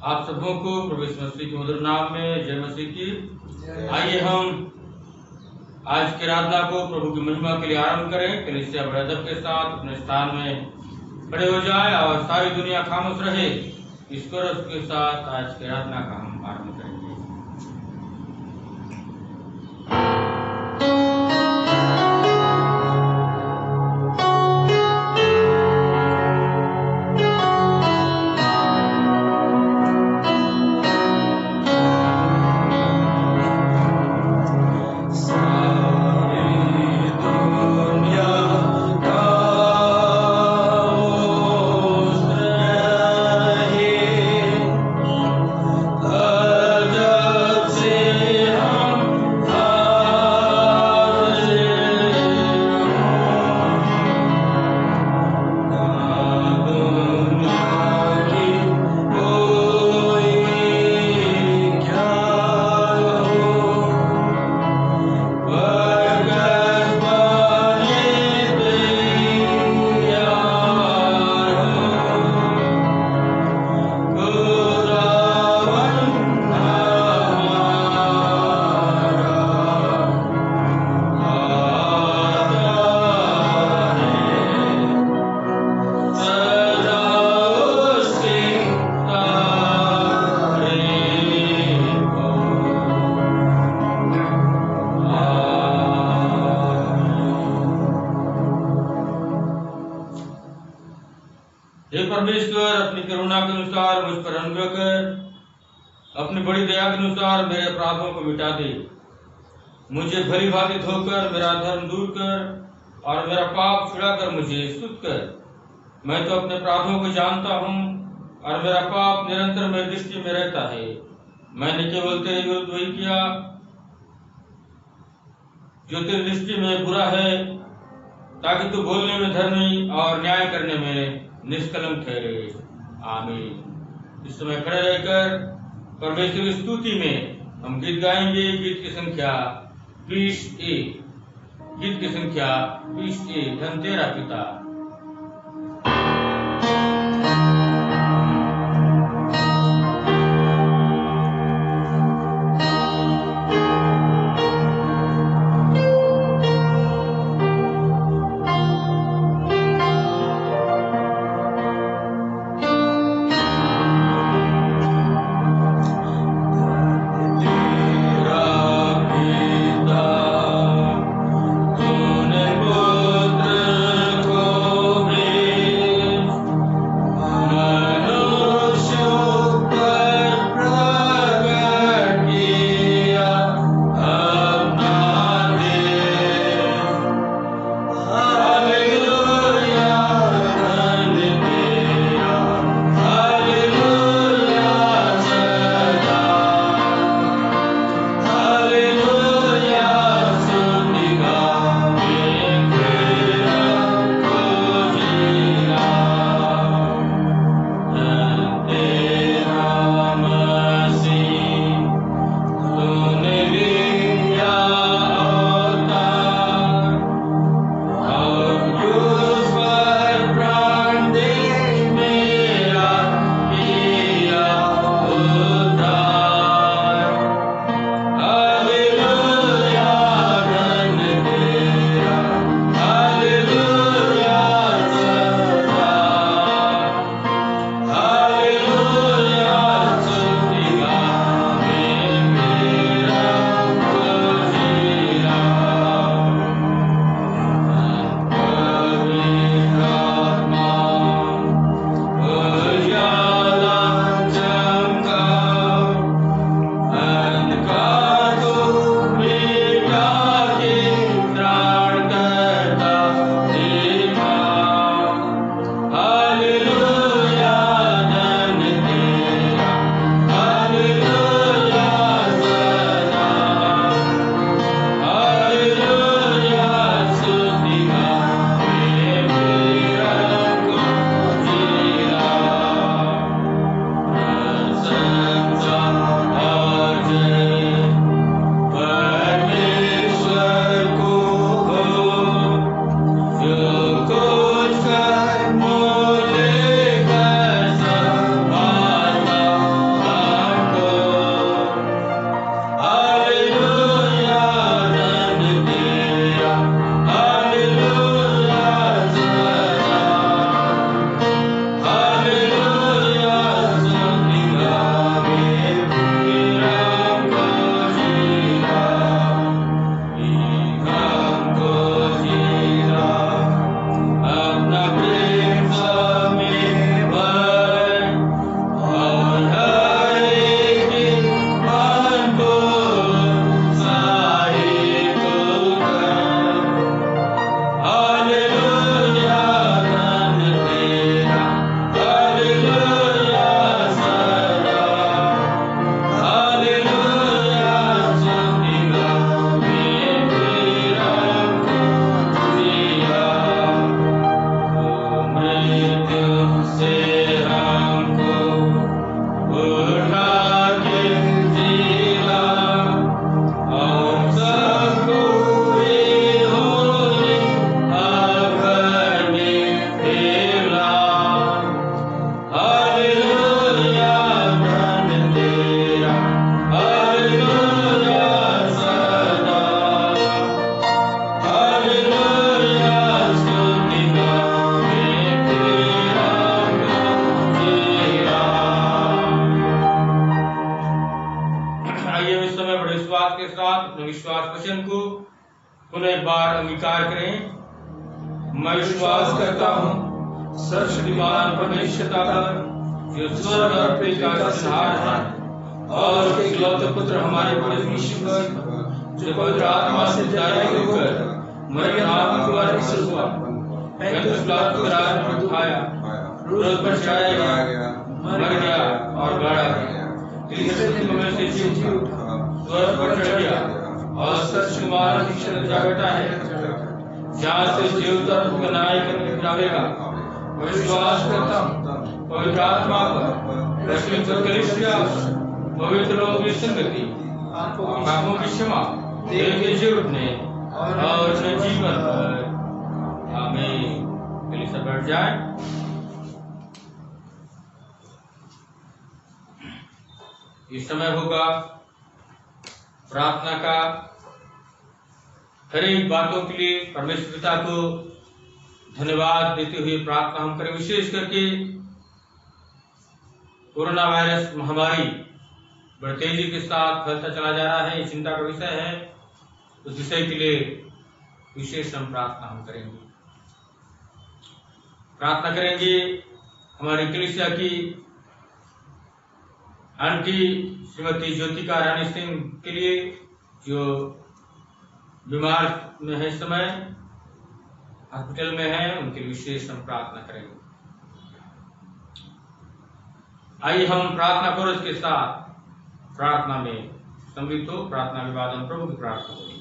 आप सबों को प्रभु यीशु मसीह के मधुर नाम में जय मसीह की। आइए हम आज की आराधना को प्रभु की महिमा के लिए आरंभ करें। कलीसिया बड़े अदब के साथ अपने स्थान में खड़े हो जाए और सारी दुनिया खामोश रहे। इस कोरस के साथ आज की आराधना का हम आरंभ करेंगे। परमेश्वर अपनी करुणा के अनुसार मुझ पर अनुग्रह कर अपनी बड़ी दया के अनुसार मेरे अपराधों को मिटा दे। मुझे भली भांति धोकर मेरा धर्म दूर कर और मेरा पाप छुड़ाकर मुझे शुद्ध कर। मैं तो अपने अपराधों को जानता हूँ और मेरा पाप निरंतर मेरी दृष्टि में रहता है। मैंने केवल तेरे विरुद्ध वही किया जो तेरी दृष्टि में बुरा है, ताकि तू बोलने में धर्मी और न्याय करने में निष्कलंक ठहरे। आमीन। इस समय खड़े रहकर परमेश्वर की स्तुति में हम गीत गाएंगे। गीत की संख्या 20A। गीत की संख्या 20A। धन तेरा पिता। तूने पुत्र को अपने विश्वास वचन को पुनः एक बार अंगीकार करें। मैं विश्वास करता हूँ सर्वशक्तिमान परमेश्वर पर, जो स्वर्ग और पृथ्वी का सृजनहार है, और उसके इकलौते पुत्र हमारे प्रभु यीशु मसीह, जो पवित्र आत्मा से जारी होकर मरियम कुमारी से हुआ, पैंतीस पिलातुस के राज में उठाया, क्रूस पर चढ़ाया गया, मर गया और गाड़ा गया, तीसरे दिन में से जी उठा, स्वर्ग पर चढ़ गया और सर्वशक्तिमान ईश्वर जा बैठा है, जहाँ से जीवता को न्याय करने जाएगा। मैं विश्वास करता हूँ पवित्र आत्मा पर, रश्मित कलीसिया, पवित्र लोगों की संगति, पापों की क्षमा, देह के जी उठने और जीवन पर। आमीन। कलीसिया बैठ जाए। इस समय होगा प्रार्थना का। हर एक बातों के लिए परमेश्वर पिता को धन्यवाद देते हुए प्रार्थना हम करें। विशेष करके कोरोना वायरस महामारी बड़ी तेजी के साथ फैलता चला जा रहा है, ये चिंता का विषय है। उस विषय के लिए विशेष हम प्रार्थना हम करेंगे। प्रार्थना करेंगे हमारी कलीसिया की आंटी श्रीमती ज्योतिका रानी सिंह के लिए, जो बीमार में है, इस समय हॉस्पिटल में है, उनके लिए विशेष हम प्रार्थना करेंगे। आइए हम प्रार्थना पुरुष के साथ प्रार्थना में सम्मिलित हो। प्रार्थना के बाद हम प्रभु की प्रार्थना करेंगे।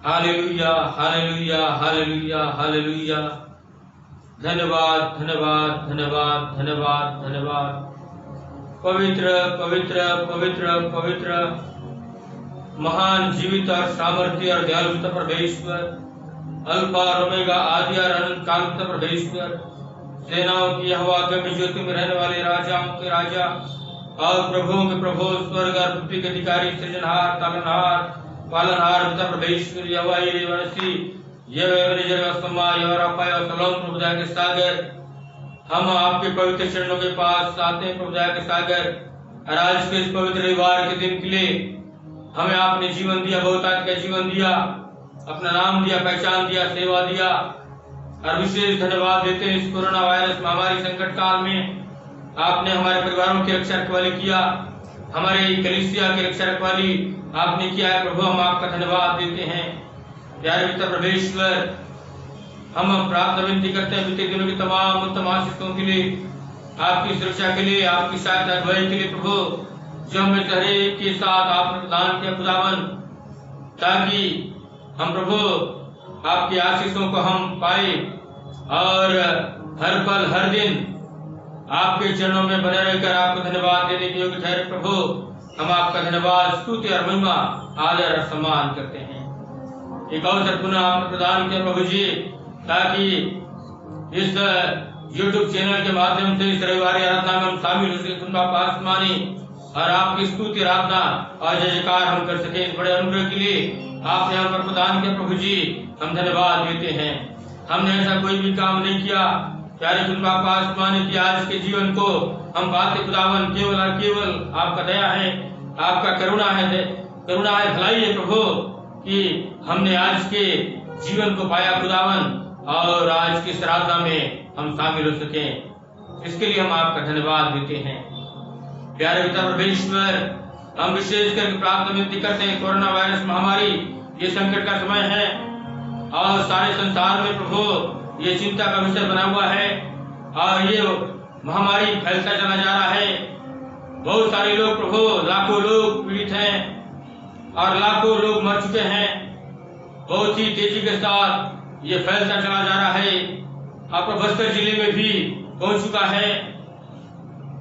Hallelujah, hallelujah, hallelujah, hallelujah. धन्यवाद, धन्यवाद, धन्यवाद, धन्यवाद, धन्यवाद। पवित्र पवित्र पवित्र पवित्र महान जीवित और सामर्थ्य और दयालु पिता परमेश्वर, अल्फा और ओमेगा, आदि और अनंत काल पिता परमेश्वर, सेनाओं की यहोवा, गम्य ज्योति में रहने वाले राजाओं के राजा और प्रभुओं के प्रभु, स्वर्ग और पृथ्वी के अधिकारी, सृजनहार, तालनहार, पालनहार पिता परमेश्वर, यहोवा यहोवासी, प्रभुदया के सागर, हम आपके पवित्र चरणों के पास आते हैं। प्रभुदया के सागर, आज के इस पवित्र रविवार के दिन के लिए हमें आपने जीवन दिया, बहुतायत का जीवन दिया, अपना नाम दिया, पहचान दिया, सेवा दिया, और विशेष धन्यवाद देते हैं इस कोरोना वायरस महामारी संकट काल में आपने हमारे परिवारों की रक्षा रखवाली किया, हमारे कलीसिया की रक्षा रखवाली आपने किया है। प्रभु हम आपका धन्यवाद देते हैं। प्यारे पिता परमेश्वर, हम प्रार्थना विनती करते हैं बीते दिनों की तमाम उत्तम आशीषों के लिए, आपकी सुरक्षा के लिए, आपकी सहायता अगुवाई के लिए प्रभु, जो हमें हर एक के साथ आपने प्रदान किया खुदावन, ताकि हम प्रभु आपकी आशीषों को हम पाए और हर पल हर दिन आपके चरणों में बने रहकर आपको धन्यवाद देने के योग्य ठहरे। प्रभु हम आपका धन्यवाद, स्तुति और महिमा, आदर और सम्मान करते हैं। एक अवसर पुनः आपने प्रदान किया प्रभु जी, ताकि इस YouTube चैनल के माध्यम से इस रविवारी आराधना में हम शामिल हो सके, आसमानी और आपकी स्तुति आराधना और जय जयकार हम कर सके। इस बड़े अनुग्रह के लिए आपने हम पर प्रदान किया प्रभु जी, हम धन्यवाद देते हैं। हमने ऐसा कोई भी काम नहीं किया प्यारे आसमानी की आज के जीवन को हम पाते खुदावन, केवल और केवल आपका दया है, आपका करुणा है, भलाई है प्रभु, कि हमने आज के जीवन को पाया खुदावन, और आज की आराधना में हम शामिल हो सकें, इसके लिए हम आपका धन्यवाद देते हैं। प्यारे पिता परमेश्वर, हम विशेष करके प्रार्थना विनती करते हैं, कोरोना वायरस महामारी ये संकट का समय है और सारे संसार में प्रभु ये चिंता का विषय बना हुआ है और ये महामारी फैलता चला जा रहा है। बहुत सारे लोग प्रभु, लाखों लोग पीड़ित हैं और लाखों लोग मर चुके हैं। बहुत ही तेजी के साथ ये फैलता चला जा रहा है। आपका बस्तर जिले में भी पहुंच चुका है।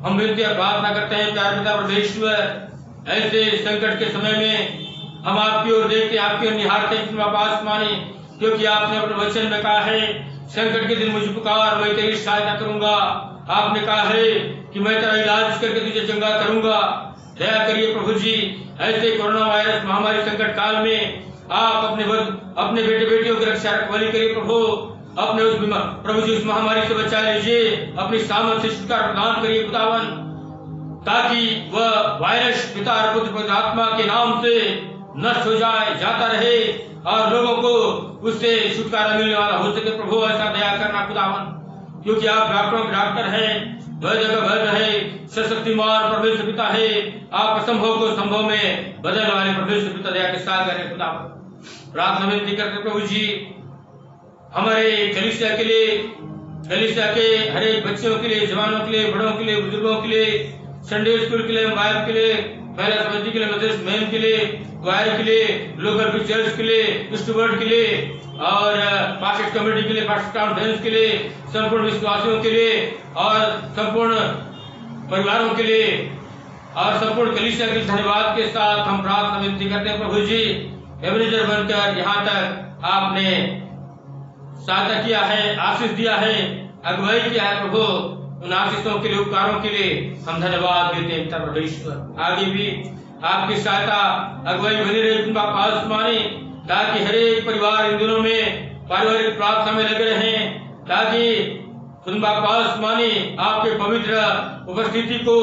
हम विनती और प्रार्थना करते हैं प्यारे पिता परमेश्वर, ऐसे संकट के समय में हम आपकी ओर देखते, आपकी ओर निहारते पास माने, क्योंकि आपने अपने वचन में कहा है, संकट के दिन मुझे पुकार, मैं तेरी सहायता करूंगा। आपने कहा है कि मैं तेरा इलाज करके तुझे चंगा करूंगा। दया करिए प्रभु जी, ऐसे कोरोना वायरस महामारी संकट काल में आप अपने बेटे बेटियों की रक्षा रखवाली करिए प्रभु। अपने उस प्रभु जी उस महामारी से बचा लीजिए, अपनी सामर्थ्य से छुटकारा प्रदान करिए खुदावन, ताकि वह वायरस पिता और पुत्र पवित्र आत्मा के नाम से नष्ट हो जाए, जाता रहे और लोगों को उससे छुटकारा मिलने वाला हो सके। प्रभु ऐसा दया करना खुदावन, क्योंकि आप डॉक्टरों के डॉक्टर है, वैद्य का वैद्य है, सशक्तिमान परमेश्वर पिता है। आप असंभव को संभव में बदलने वाले परमेश्वर पिता, दया के साथ करें खुदावन। प्रार्थना विनती करते प्रभु जी, हमारे कलीसिया के लिए, कलीसिया के हर एक बच्चों के लिए, जवानों के लिए, बड़ों के लिए, बुजुर्गों के लिए, संडे स्कूल के लिए, मोबाइल के लिए, महिला समिति के लिए, मदरसा मैन के लिए, क्वायर के लिए, लोकल पिक्चर्स के लिए, स्टूडेंट के लिए और पास्टर कमेटी के लिए, पास्टर कॉन्फ्रेंस के लिए, संपूर्ण विश्वासियों के लिए और संपूर्ण परिवारों के लिए और संपूर्ण कलीसिया के धन्यवाद के साथ हम प्रार्थना विनती करते हैं प्रभु जी। एवरेजर बनकर यहाँ तक आपने सहायता किया है, आशीष दिया है, अगुवाई किया है प्रभु, उन आशीषों के लिए, उपकारों के लिए हम धन्यवाद देते हैं पिता परमेश्वर। आगे भी आपकी सहायता अगुवाई बनी रहे पास माने, ताकि हर एक परिवार इन दिनों में पारिवारिक प्रार्थना में लगे रहें, ताकि पास माने आपके पवित्र उपस्थिति को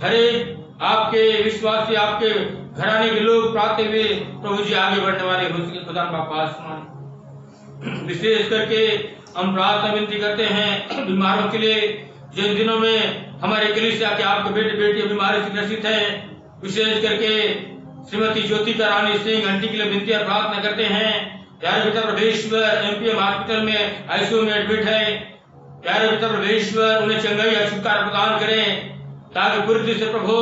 हर एक आपके विश्वासी, आपके घराने के लोग प्रार्थना में प्रभु जी आगे बढ़ने वाले हो सके खुदा पास माने। विशेष करके हम प्रार्थना विनती करते हैं बीमारों के लिए, जिन दिनों में हमारे कलीसिया के आपके बेटे बेटी बीमारी से ग्रसित है। विशेष करके श्रीमती ज्योतिका रानी सिंह आंटी के लिए विनती और प्रार्थना करते हैं। प्यारे पिता परमेश्वर, एमपीएम हॉस्पिटल में आईसीयू में एडमिट है। प्यारे पिता परमेश्वर, उन्हें चंगाई और छुटकारा प्रदान करें, ताकि पूरी से प्रभु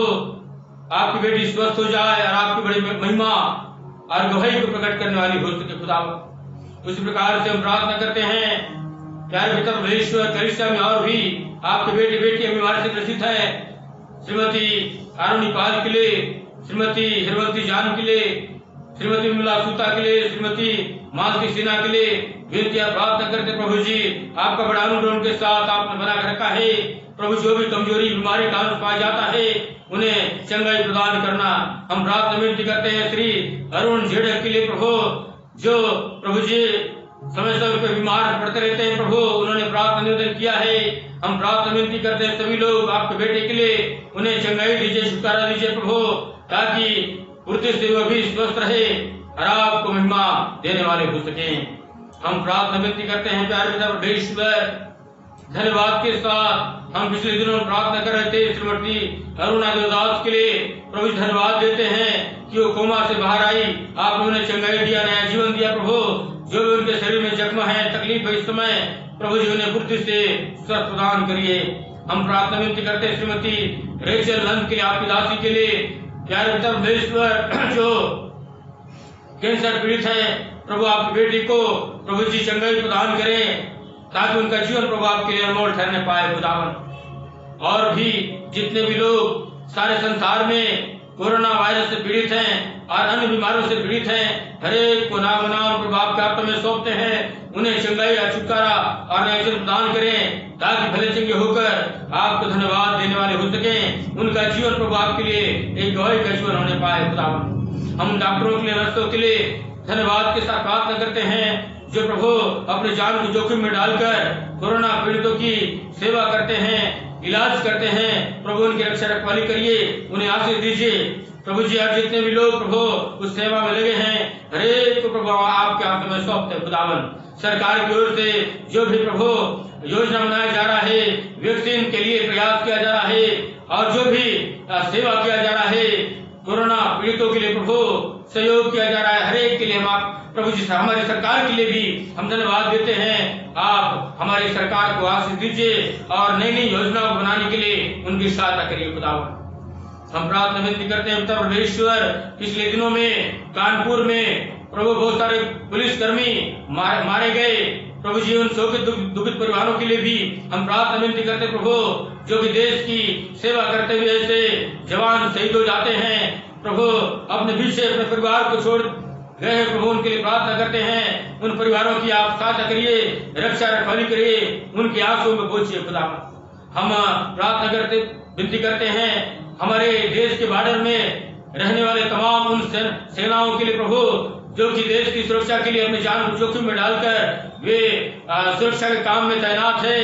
आपकी बेटी स्वस्थ हो जाए और आपकी बड़ी महिमा और गवाही को प्रकट करने वाली हो सके खुदा। उसी प्रकार से हम प्रार्थना करते हैं प्यारे पिता परमेश्वर, कलीसिया में और भी आपके बेटे बेटियां बीमारी से ग्रसित है। श्रीमती आरुणी पाल के लिए, श्रीमती हिरवंती जान के लिए, श्रीमती विमला सूता के लिए, श्रीमती मालती सिन्हा के लिए विनती प्रार्थना करते प्रभु जी, आपका बड़ा अनुग्रह उनके साथ आपने बना कर रखा है प्रभु। जो भी कमजोरी बीमारी का पाया जाता है उन्हें चंगाई प्रदान करना हम प्रार्थना विनती करते हैं। श्री अरुण झेड़क के लिए प्रभु, जो प्रभु जी समय समय पर बीमार पड़ते रहते हैं प्रभु, उन्होंने प्रार्थना निवेदन किया है। हम प्रार्थना विनती करते हैं सभी लोग आपके बेटे के लिए, उन्हें चंगाई दीजिए, छुटकारा दीजिए प्रभु, ताकि वृद्धि से वह भी स्वस्थ रहे और आपको महिमा देने वाले हो सके। हम प्रार्थना विनती करते हैं प्यारे पिता परमेश्वर, धन्यवाद के साथ हम पिछले दिनों प्रार्थना कर रहे थे श्रीमती अरुणा देवदास के लिए। प्रभु धन्यवाद देते हैं कि वो कोमा से बाहर आई, आपने उन्हें चंगाई दिया, नया जीवन दिया प्रभु। जो भी उनके शरीर में जख्म है, तकलीफ है इस समय, प्रभु जी उन्हें फुर्ती से स्वस्थ प्रदान करिए। हम प्रार्थना विनती करते हैं श्रीमती रेचल नंद के लिए, आपकी दासी के लिए। प्यारे पिता परमेश्वर, जो कैंसर पीड़ित है प्रभु, आपकी बेटी को प्रभु जी चंगाई प्रदान करें, ताकि उनका जीवन प्रभु आपके लिए अनमोल ठहरने पाए खुदावन। और भी जितने भी लोग सारे संसार में कोरोना वायरस से पीड़ित हैं और अन्य बीमारियों से पीड़ित हैं, हर एक को नाम नाम प्रभु आपके हाथों में सौंपते हैं। उन्हें चंगाई या छुटकारा और नया जीवन प्रदान करें, ताकि भले चंगे होकर आपको धन्यवाद देने वाले हो सके। उनका जीवन प्रभु आपके लिए एक गवाही का जीवन होने पाए खुदावन। हम डॉक्टरों के लिए, नर्सों के लिए धन्यवाद के साथ प्रार्थना करते हैं, जो प्रभु अपने जान को जोखिम में डालकर कोरोना पीड़ितों की सेवा करते हैं, इलाज करते हैं। प्रभु उनकी रक्षा रखवाली करिए, उन्हें आशीष दीजिए, प्रभु जी आप जितने भी लोग प्रभु उस सेवा में लगे हैं हर एक को प्रभु आपके हाथ में सौंपते खुदावन। सरकार की ओर से जो भी प्रभु योजना बनाया जा रहा है, वैक्सीन के लिए प्रयास किया जा रहा है और जो भी सेवा किया जा रहा है, कोरोना पीड़ितों के लिए प्रभु सहयोग किया जा रहा है, हर एक के लिए हम आप प्रभु जी हमारी सरकार के लिए भी हम धन्यवाद देते हैं। आप हमारी सरकार को आशीष दीजिए और नई नई योजनाओं को बनाने के लिए उनकी सहायता करिए खुदावन। हम प्रार्थना विनती करते हैं उत्तर परमेश्वर, पिछले दिनों में कानपुर में प्रभु बहुत सारे पुलिसकर्मी मारे गए प्रभु जी, उन शोकित दुखित परिवारों के लिए भी हम प्रार्थना विनती करते प्रभु, जो कि देश की सेवा करते हुए ऐसे जवान शहीद हो जाते हैं प्रभु, अपने पीछे अपने परिवार को छोड़ गए हैं प्रभु, उनके लिए प्रार्थना करते हैं। उन परिवारों की आप सहायता करिए, रक्षा रखवाली करिए, उनकी आंसुओं में पहुंचिए खुदा। हम प्रार्थना करते विनती करते हैं हमारे देश के बॉर्डर में रहने वाले तमाम उन सेनाओं के लिए प्रभु, जो कि देश की सुरक्षा के लिए अपनी जान को जोखिम में डालकर वे सुरक्षा के काम में तैनात है,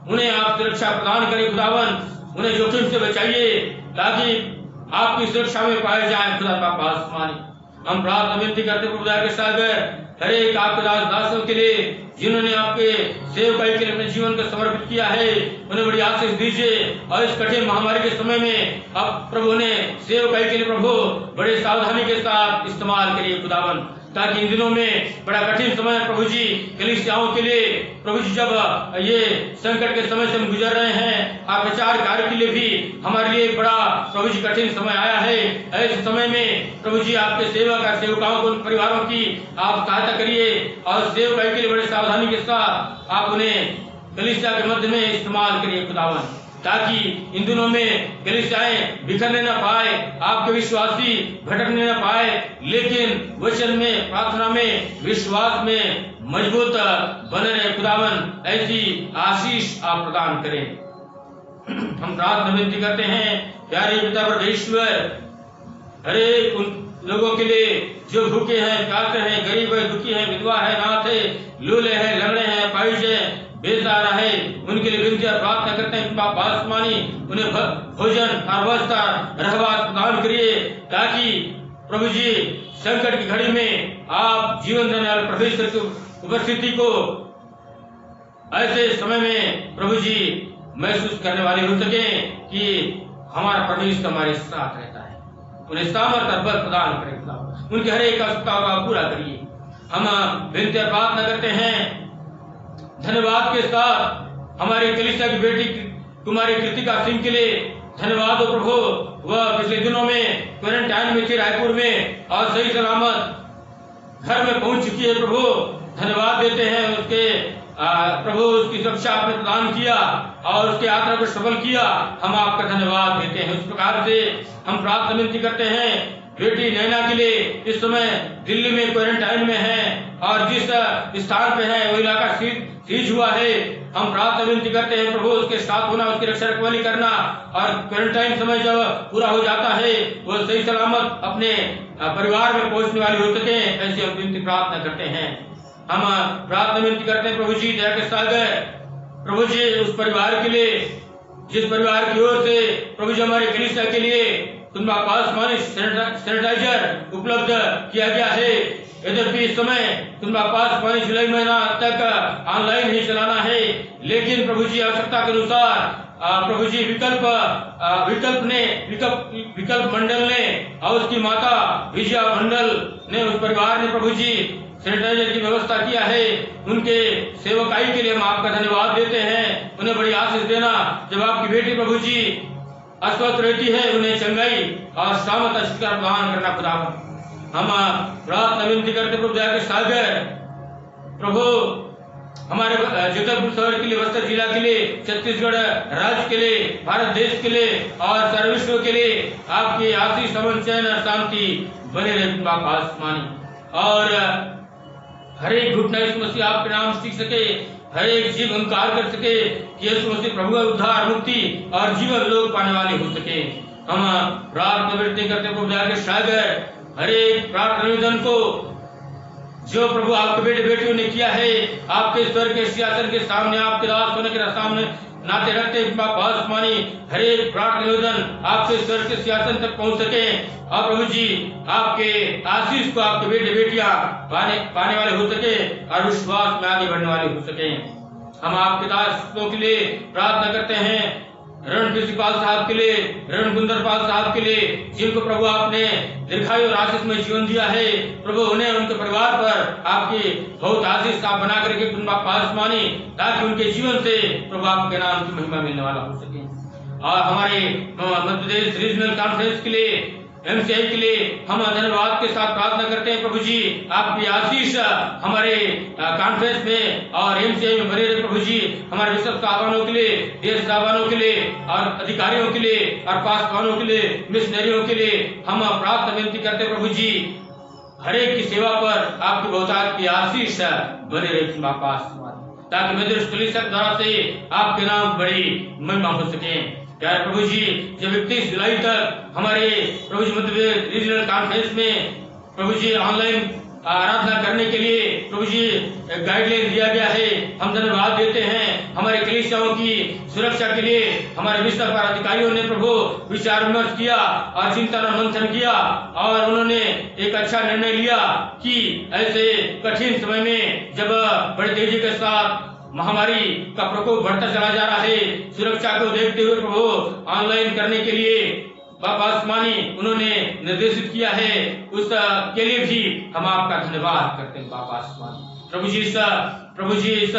उन्हें आप सुरक्षा प्रदान करें खुदावन, उन्हें जोखिम से बचाइए ताकि आपकी सुरक्षा में पाए जाए खुदा का आसमानी। हम प्रार्थना विनती करते प्रभु के सागर हर एक आपके दासों के लिए जिन्होंने आपके सेवकाई के लिए अपने जीवन को समर्पित किया है, उन्हें बड़ी आशीष दीजिए और इस कठिन महामारी के समय में अब प्रभु ने सेवकाई के लिए प्रभु बड़े सावधानी के साथ इस्तेमाल करिए खुदावन, ताकि इन दिनों में बड़ा कठिन समय प्रभु जी कलीसियाओं के लिए प्रभु जी जब ये संकट के समय से हम गुजर रहे हैं, आप प्रचार कार्य के लिए भी हमारे लिए बड़ा प्रभु जी कठिन समय आया है। ऐसे समय में प्रभु जी आपके सेवक और सेवकाओं को परिवारों की आप सहायता करिए और सेवकाई के लिए बड़े सावधानी के साथ आप उन्हें कलीसिया के मध्य में इस्तेमाल करिए खुदावन, ताकि इन दिनों में कलीसियाएं बिखरने न पाए, आपके विश्वासी भटकने न पाए, लेकिन वचन में प्रार्थना में विश्वास में मजबूत बने रहे खुदावन, ऐसी आशीष आप प्रदान करें। हम प्रार्थना विनती करते हैं प्यारे पिता परमेश्वर, हर एक उन लोगों के लिए जो भूखे हैं, प्यासे हैं, गरीब है, दुखी है, विधवा है, नाथ है, लूले हैं, लंगड़े हैं, पाइज है, बेसहारा है, उनके लिए विनती और प्रार्थना करते हैं बाप आसमानी उन्हें भोजन और वस्त्र रहवास प्रदान करिए, ताकि प्रभु जी संकट की घड़ी में आप जीवन देने वाले परमेश्वर की उपस्थिति को ऐसे समय में प्रभु जी महसूस करने वाले हो सके कि हमारा परमेश्वर हमारे साथ रहता है। उन्हें सामर्थ और बल प्रदान करें, उनके हर एक आवश्यकता का पूरा करिए। हम विनती और प्रार्थना करते हैं धन्यवाद के साथ हमारे कलीसिया की बेटी कुमारी कृतिका सिंह के लिए धन्यवाद हो प्रभु, वह पिछले दिनों में क्वारंटाइन में थी रायपुर में और सही सलामत घर में पहुंच चुकी है प्रभु, धन्यवाद देते हैं उसके प्रभु, उसकी सुरक्षा आपने प्रदान किया और उसके यात्रा को सफल किया, हम आपका धन्यवाद देते हैं। उस प्रकार से हम प्रार्थना विनती करते हैं बेटी नैना के लिए, इस समय दिल्ली में क्वारंटाइन में है और जिस स्थान पे है वो इलाका सीज हुआ है, हम प्रार्थना विनती करते हैं प्रभु उसके साथ होना, उसकी रक्षा रखवाली करना और क्वारंटाइन समय जब पूरा हो जाता है वो सही सलामत अपने परिवार में पहुंचने वाली हो सके, ऐसी हम विनती प्रार्थना करते हैं। हम प्रार्थना विनती करते हैं प्रभु जी दया के सागर, प्रभु जी उस परिवार के लिए जिस परिवार की ओर से प्रभु जी हमारे कलीसिया के लिए तुम आसमानी सैनिटाइजर उपलब्ध किया गया है, यद्यपि इस समय तुम पास 5 जुलाई महीना तक ऑनलाइन ही चलाना है, लेकिन प्रभु जी आवश्यकता के अनुसार प्रभु जी विकल्प मंडल ने और उसकी माता विजया मंडल ने उस परिवार ने प्रभु जी सैनिटाइजर की व्यवस्था किया है। उनके सेवकाई के लिए हम आपका धन्यवाद देते हैं, उन्हें बड़ी आशीष देना, जब आपकी बेटी प्रभु जी अस्वस्थ रहती है उन्हें चंगाई और सामर्थ अस्वीकार प्रदान करना खुदा। हम प्रार्थना विनती करते प्रभु दया के सागर, प्रभु हमारे जगदलपुर शहर के लिए, बस्तर जिला के लिए, छत्तीसगढ़ राज्य के लिए, भारत देश के लिए और सारे विश्व के लिए आपकी आशीष अमन चैन और शांति बने रहे बाप आसमानी, और हर एक घुटना यीशु मसीह आपके नाम सीख सके, हर एक जीव अंकार कर सके कि यीशु मसीह प्रभु उद्धार मुक्ति और जीवन लोग पाने वाले हो सके। हम प्रार्थना विनती करते प्रभु दया के सागर, हर एक प्रार्थना निवेदन को जो प्रभु आपके बेटे बेटियों ने किया है, आपके स्वर के सिंहासन के सामने, आपके दास होने के सामने नाते रखते आसमानी हरेक प्रार्थना निवेदन आपके स्वर के सिंहासन तक पहुंच सके। और प्रभु जी आपके आशीष को आपके बेटे बेटियां पाने वाले हो सके और विश्वास में आगे बढ़ने वाले हो सके। हम आपके दासों के लिए प्रार्थना करते हैं, रणबीर पाल साहब के लिए, रणगुंदर पाल साहब के लिए, जिनको प्रभु आपने दीर्घायु और आशीष में जीवन दिया है। प्रभु उन्हें उनके परिवार पर आपकी बहुत आशीष आप बना करके आसमानी, ताकि उनके जीवन से प्रभु आपके नाम की महिमा मिलने वाला हो सके। और हमारे मध्य प्रदेश रीजनल कॉन्फ्रेंस के लिए, एमसीआई के लिए हम धन्यवाद के साथ प्रार्थना करते हैं। प्रभु जी आपकी आशीष हमारे कॉन्फ्रेंस में और एमसीआई में बने रहे। प्रभु जी हमारे विश्व साहबानों के लिए, देश साहबानों के लिए और अधिकारियों के लिए और पासवानों के लिए, मिशनरियों के लिए हम प्रार्थना विनती करते हैं। प्रभु जी हरेक की सेवा पर आपकी बहुतायत की आशीष बने रहे ताकि मध्यप्रदेश पुलिस द्वारा से आपके नाम बड़ी महिमा हो सके। प्यारे प्रभु जी जब 31 जुलाई तक हमारे प्रभु जी मध्य रीजनल कॉन्फ्रेंस में प्रभु जी ऑनलाइन आराधना करने के लिए प्रभु जी गाइडलाइन दिया गया है, हम धन्यवाद देते हैं। हमारे कलीसियाओं की सुरक्षा के लिए हमारे विश्व पर अधिकारियों ने प्रभु विचार विमर्श किया और चिंतन और मंथन किया और उन्होंने एक अच्छा निर्णय लिया कि ऐसे कठिन समय में जब बड़े तेजी के साथ महामारी का प्रकोप बढ़ता चला जा रहा है, सुरक्षा को देखते हुए प्रभु ऑनलाइन करने के लिए बाबा आसमानी उन्होंने निर्देशित किया है। उस के लिए भी हम आपका धन्यवाद करते हैं बाबा आसमानी। प्रभु जी इस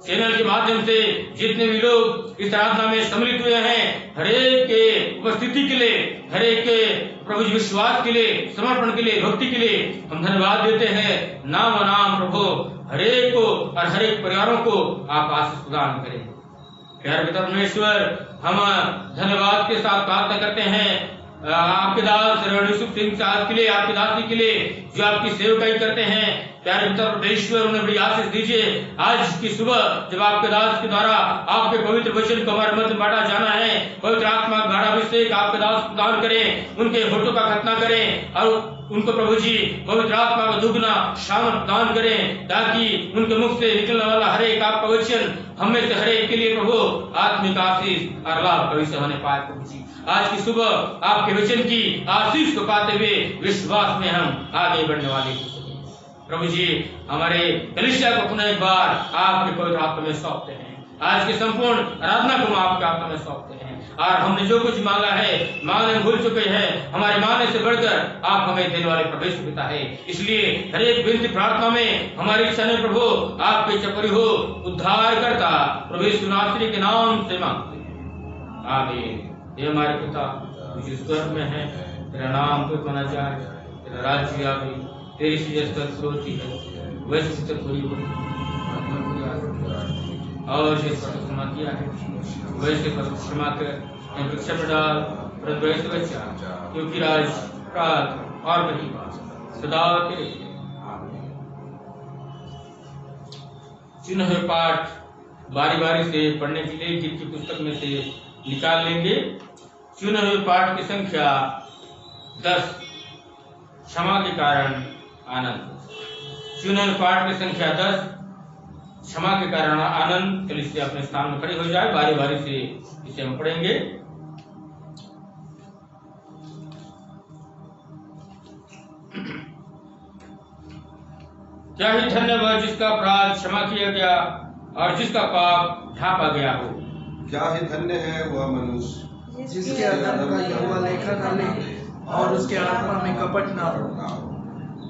चैनल के माध्यम से जितने भी लोग इस आराधना में सम्मिलित हुए हैं, हरेक के उपस्थिति के लिए, हरेक के प्रभु जी विश्वास के लिए, समर्पण के लिए, भक्ति के लिए हम धन्यवाद देते हैं। नाम प्रभु हरेक को और हरेक परिवारों को आप आशीष प्रदान करें। प्यारे पिता परमेश्वर हम धन्यवाद के साथ प्रार्थना करते हैं आपके दास रणदीप सिंह साहब के लिए, आपके दासी के लिए जो आपकी सेवकाई करते हैं। प्यारे पिता परमेश्वर उन्हें बड़ी आशीष दीजिए। आज की सुबह जब आपके दास के द्वारा आपके पवित्र वचन को हमारे मध्य बांटा जाना है, पवित्र आत्मा का गाढ़ाभिषेक आपके दास प्रदान करें, उनके होठों का खतना करें और उनको प्रभु जी पवित्र आत्मा का दुगना शामत प्रदान करें, ताकि उनके मुख से निकलने वाला हर एक आपका वचन हम में से हर एक के लिए प्रभु आत्मिक आशीष और लाभ कभी से होने पाए। प्रभु जी आज की सुबह आपके वचन की आशीष को पाते हुए विश्वास में हम आगे बढ़ने वाले हो सके। प्रभु जी हमारे कलीसिया को पुनः एक बार आपके पवित्र आत्मा में सौंपते हैं। आज के संपूर्ण आराधना को हम आपके आत्मा में सौंपते हैं और हमने जो कुछ मांगा है, मांगने भूल चुके हैं, हमारे मांगने से बढ़कर आप हमें देने वाले परमेश्वर पिता है। इसलिए हर एक विनती प्रार्थना में हमारी इच्छा ने प्रभु आपके चपरी हो उद्धार करता प्रभु यीशु नासरी के नाम से मांगते हैं, आमीन। ये हमारे पिता जो स्वर्ग में है, तेरा नाम पवित्र माना जाए, तेरा राज्य आवे, तेरी सी जैसे होती है वैसे पूरी हो और जिस पर क्षमा किया है वैसे पर क्षमा कर भिक्षा में डाल परंतु बच्चा, क्योंकि राज प्रात और बड़ी सदा तेरे। चुने हुए पाठ बारी बारी से पढ़ने के लिए गीत की पुस्तक में से निकाल लेंगे। चुने हुए पाठ की संख्या 10, क्षमा के कारण आनंद। चुने हुए पाठ की संख्या 10, क्षमा के कारण आनंद। कलीसिया अपने स्थान में खड़े हो जाए, बारी बारी से इसे हम पढ़ेंगे। क्या ही धन्य वह जिसका अपराध क्षमा किया गया और जिसका पाप ढांपा गया हो। क्या ही धन्य है वह मनुष्य जिसके अधर्म का यहोवा लेखा न ले और उसके आत्मा में कपट न हो।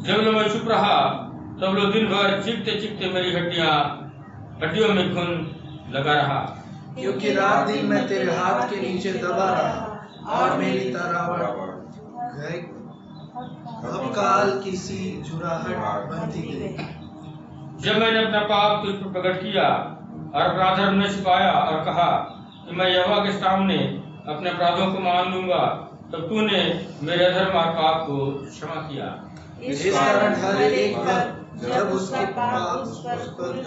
जब लोग मैं चुप रहा तब लोग दिन भर चीखते चीखते मेरी हड्डियों में खून लगा रहा, क्योंकि रात दिन मैं तेरे हाथ के नीचे दबा रहा और मेरी तरावट गई अब काल की सी झुराहट बनती गई। जब मैंने अपना पाप तुझ पर प्रकट किया और अपराध में छिपाया और कहा कि मैं यहोवा के सामने अपने अपराधों को मान लूंगा, तब तूने मेरे अधर्म और पाप को क्षमा किया। इस कारण हर एक बार जब उसके पाप उस पर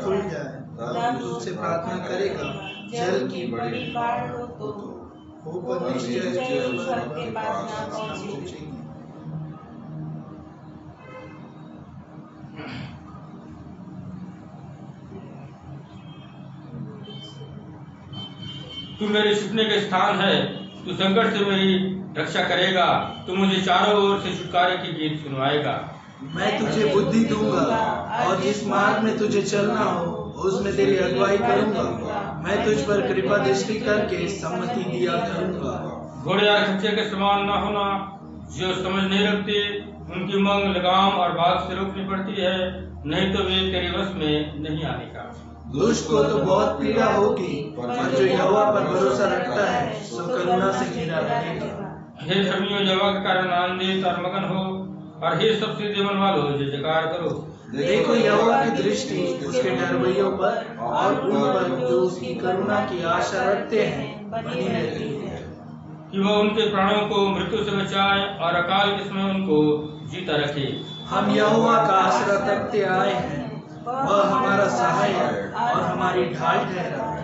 खुल जाए तब तुझसे प्रार्थना करेगा, जल की बड़ी बाढ़ हो तो ऊपर निश्चय उस घर के पास ना पहुंचेगी। तू मेरे छिपने के स्थान है, तू संकट से मेरी रक्षा करेगा, तू मुझे चारों ओर से छुटकारे की गीत सुनवाएगा। मैं तुझे बुद्धि दूंगा और जिस मार्ग में तुझे चलना हो उसमें तेरी अगुवाई करूंगा। मैं तुझ पर कृपा दृष्टि करके सम्मति दिया करूंगा। घोड़े या खच्चर के समान न होना, जो समझ नहीं रखते, उनकी मांग लगाम और बात से रोकनी पड़ती है, नहीं तो वे तेरे वश में नहीं आने का। दुष्ट को तो बहुत पीड़ा होगी, पर जो यहोवा पर भरोसा रखता है सो करुणा से घिरा रहेगा। हे धर्मियों, यहोवा के कारण आनंदित और मगन हो, और हे सबसे जीवन वालों जय जयकार करो। देखो यहोवा की दृष्टि उसके डरवैयों पर और उन पर जो उसकी करुणा की आशा रखते हैं बनी रहती है, कि वह उनके प्राणों को मृत्यु से बचाए और अकाल के समय उनको जीता रखे। हम यहोवा का आसरा तकते आए हैं, वह हमारा सहाय और हमारी ढाल ठहरा है।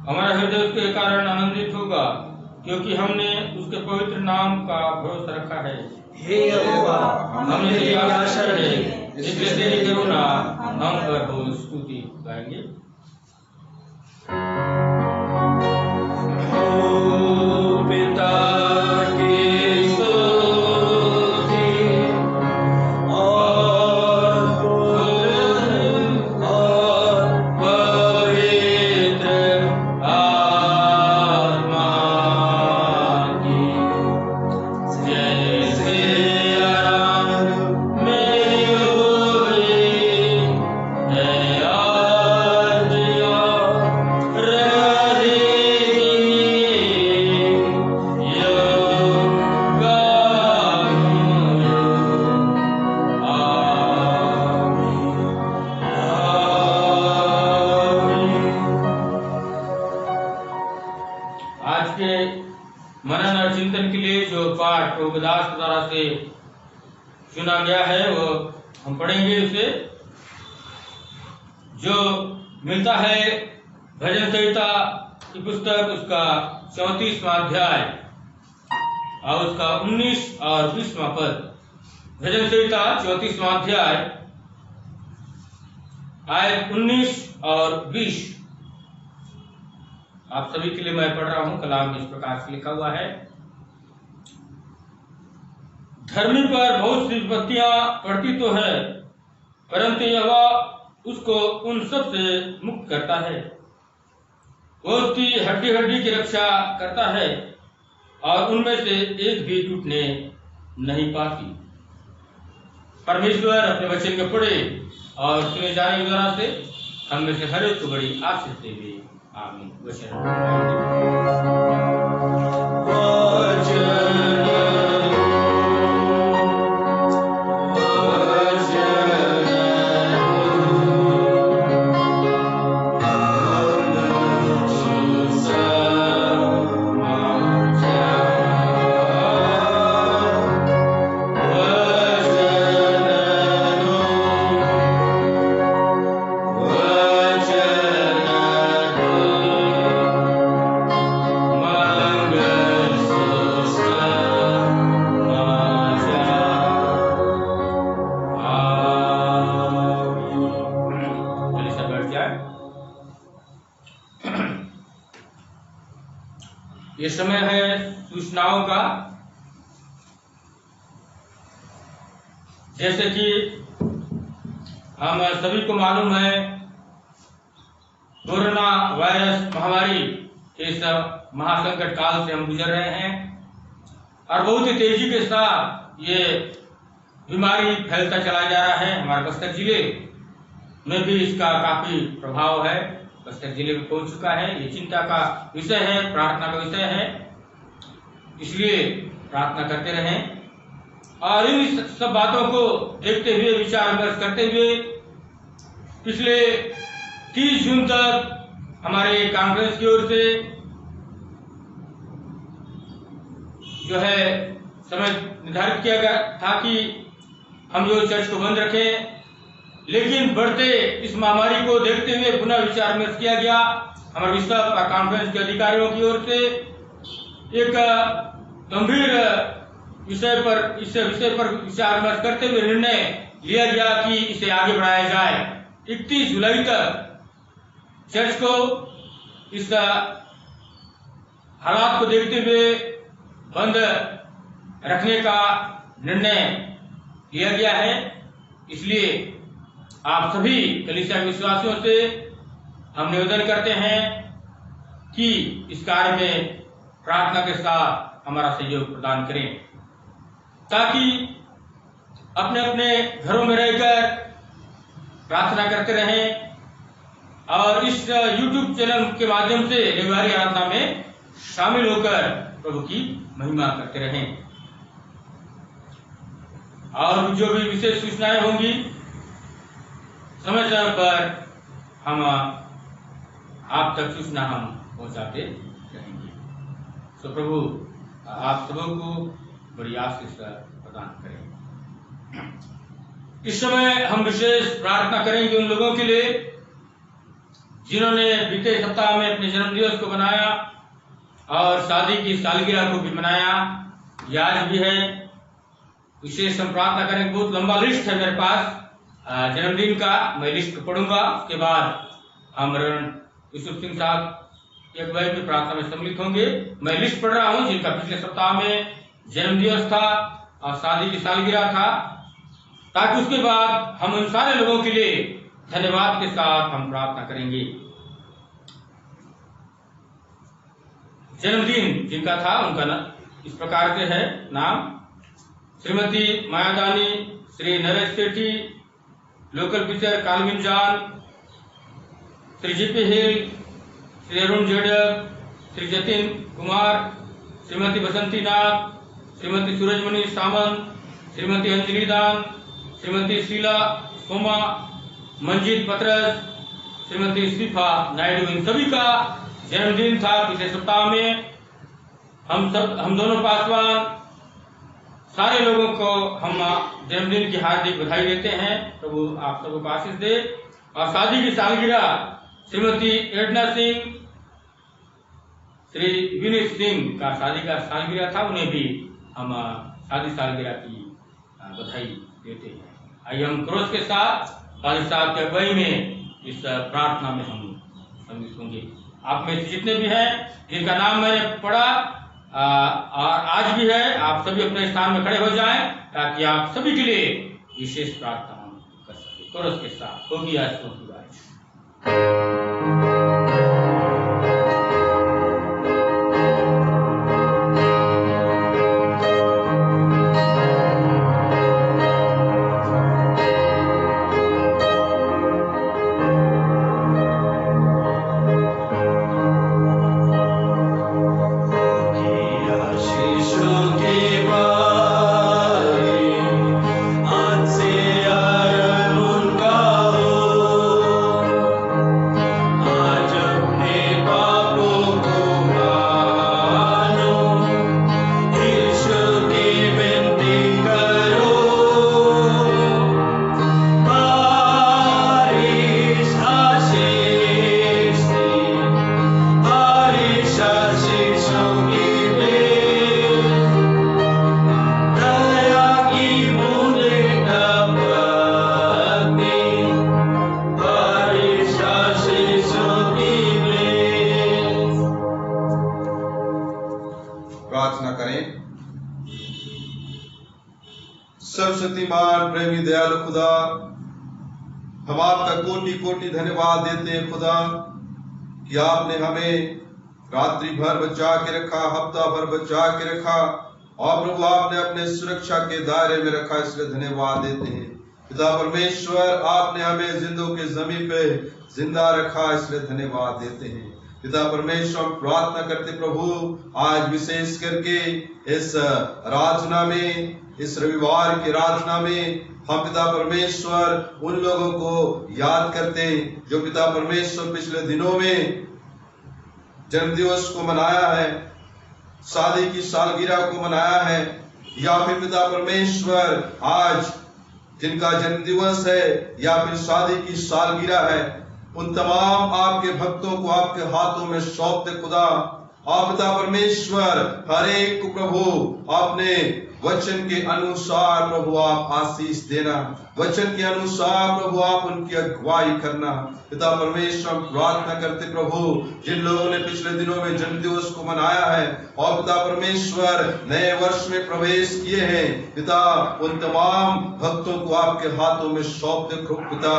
हमारा हृदय उसके कारण आनंदित होगा, क्योंकि हमने उसके पवित्र नाम का भरोसा रखा है। हे यहोवा, हमने तेरी आशा रखी है, इसलिए तेरी करुणा हम पर हो। स्तुति गाएंगे। पिता मनन और चिंतन के लिए जो पाठ प्रभुदास द्वारा से चुना गया है वो हम पढ़ेंगे। उसे जो मिलता है भजन संहिता की पुस्तक, उसका 34वां अध्याय और उसका 19 और 20वां पद। भजन संहिता 34वां अध्याय आयत 19 और 20 आप सभी के लिए मैं पढ़ रहा हूं। कलाम में इस प्रकार से लिखा हुआ है। धर्मी पर बहुत सी विपत्तियां पड़ती तो है, परंतु यहोवा उसको उन सब से मुक्त करता है। वो उसकी हड्डी हड्डी की रक्षा करता है और उनमें से एक भी टूटने नहीं पाती। परमेश्वर अपने वचन को पढ़े और सुने जाने के द्वारा से हम में से हर एक को बड़ी आशीष देवे। आमीन। ये समय है सूचनाओं का। जैसे कि हम सभी को मालूम है, कोरोना वायरस महामारी के इस महासंकट काल से हम गुजर रहे हैं और बहुत ही तेजी के साथ ये बीमारी फैलता चला जा रहा है। हमारे बस्तर जिले में भी इसका काफी प्रभाव है, बस्तर जिले में पहुंच चुका है। ये चिंता का विषय है, प्रार्थना का विषय है, इसलिए प्रार्थना करते रहें। और इन सब बातों को देखते हुए, विचार विमर्श करते हुए पिछले 30 जून तक हमारे कांग्रेस की ओर से जो है समय निर्धारित किया गया था कि हम जो चर्च को बंद रखें, लेकिन बढ़ते इस महामारी को देखते हुए पुनः विचार विमर्श किया गया। हमारे विश्व कॉन्फ्रेंस के अधिकारियों की ओर से एक गंभीर विषय पर विचार विमर्श करते हुए निर्णय लिया गया कि इसे आगे बढ़ाया जाए। 31 जुलाई तक चर्च को इस हालात को देखते हुए बंद रखने का निर्णय लिया गया है। इसलिए आप सभी कलीसिया विश्वासियों से हम निवेदन करते हैं कि इस कार्य में प्रार्थना के साथ हमारा सहयोग प्रदान करें, ताकि अपने अपने घरों में रहकर प्रार्थना करते रहें और इस YouTube चैनल के माध्यम से रविवारी आराधना में शामिल होकर प्रभु की महिमा करते रहें। और जो भी विशेष सूचनाएं होंगी समय समय पर हम आप तक सूचना हम पहुंचाते रहेंगे। तो प्रभु आप सबों को बड़ी आशीष प्रदान करें। इस समय हम विशेष प्रार्थना करेंगे उन लोगों के लिए जिन्होंने बीते सप्ताह में अपने जन्मदिवस को मनाया और शादी की सालगिरह को भी मनाया। ये आज भी है। विशेष हम प्रार्थना करेंगे। बहुत लंबा लिस्ट है मेरे पास जन्मदिन का, मैं लिस्ट पढ़ूंगा। उसके बाद हम यूसुफ सिंह साहब एक भाई की प्रार्थना में सम्मिलित होंगे। मैं लिस्ट पढ़ रहा हूं जिनका पिछले सप्ताह में जन्मदिवस था और शादी की सालगिरह था, ताकि उसके बाद हम उन सारे लोगों के लिए धन्यवाद के साथ हम प्रार्थना करेंगे। जन्मदिन जिनका था उनका इस प्रकार से है नाम: श्रीमती मायादानी, श्री नरेश सेठी, लोकल पिक्चर कालविन जान, श्री जीपी हिल, श्री अरुण जेडक, श्री जतिन कुमार, श्रीमती बसंती नाथ, श्रीमती सूरजमणि सामंत, श्रीमती अंजलि दान, श्रीमती शीला सोमा, मंजीत पत्रस, श्रीमती स्टीफा नायडू, इन सभी का जन्मदिन था पिछले सप्ताह में। हम दोनों पासवान सारे लोगों को हम जन्मदिन की हार्दिक बधाई देते हैं। प्रभु आप सबको को आशीष दे। और शादी की सालगिरह श्रीमती एडना सिंह, श्री विनीत सिंह का शादी का सालगिरह था, उन्हें भी हम शादी सालगिरह की बधाई देते हैं। आइए हम क्रोध के साथ फादर साहब के अगुवाई में इस प्रार्थना में हम सम्मिलित होंगे। आप में जितने भी हैं जिनका नाम मैंने पढ़ा और आज भी है, आप सभी अपने स्थान में खड़े हो जाएं ताकि आप सभी के लिए विशेष प्रार्थना हम कर सकें। क्रोध के साथ होगी आज तो सर्वशक्तिमान प्रेमी दयालु खुदा, हम आपका कोटि कोटि धन्यवाद देते हैं खुदा कि आपने हमें रात्रि भर बचा के रखा, हफ्ता भर बचा के रखा और प्रभु आपने अपने सुरक्षा के दायरे में रखा, इसलिए धन्यवाद देते हैं। पिता परमेश्वर, आपने हमें जिंदों के जमीन पे जिंदा रखा, इसलिए धन्यवाद देते हैं। पिता परमेश्वर, प्रार्थना करते प्रभु आज विशेष करके इस आराधना में, इस रविवार की आराधना में हम पिता परमेश्वर उन लोगों को याद करते हैं जो पिता परमेश्वर पिछले दिनों में जन्मदिवस को मनाया है, शादी की सालगिरह को मनाया है, या फिर पिता परमेश्वर आज जिनका जन्मदिवस है या फिर शादी की सालगिरह है, उन तमाम आपके भक्तों को आपके हाथों में सौंपते खुदा। आप पिता परमेश्वर हर एक को प्रभु आपने वचन के अनुसार प्रभु आप आशीष देना, वचन के अनुसार प्रभु आप उनकी अगुवाई करना। पिता परमेश्वर हम प्रार्थना करते प्रभु, जिन लोगों ने पिछले दिनों में जन्मदिवस को मनाया है और पिता परमेश्वर नए वर्ष में प्रवेश किए हैं, पिता उन तमाम भक्तों को आपके हाथों में सौंप दे पिता।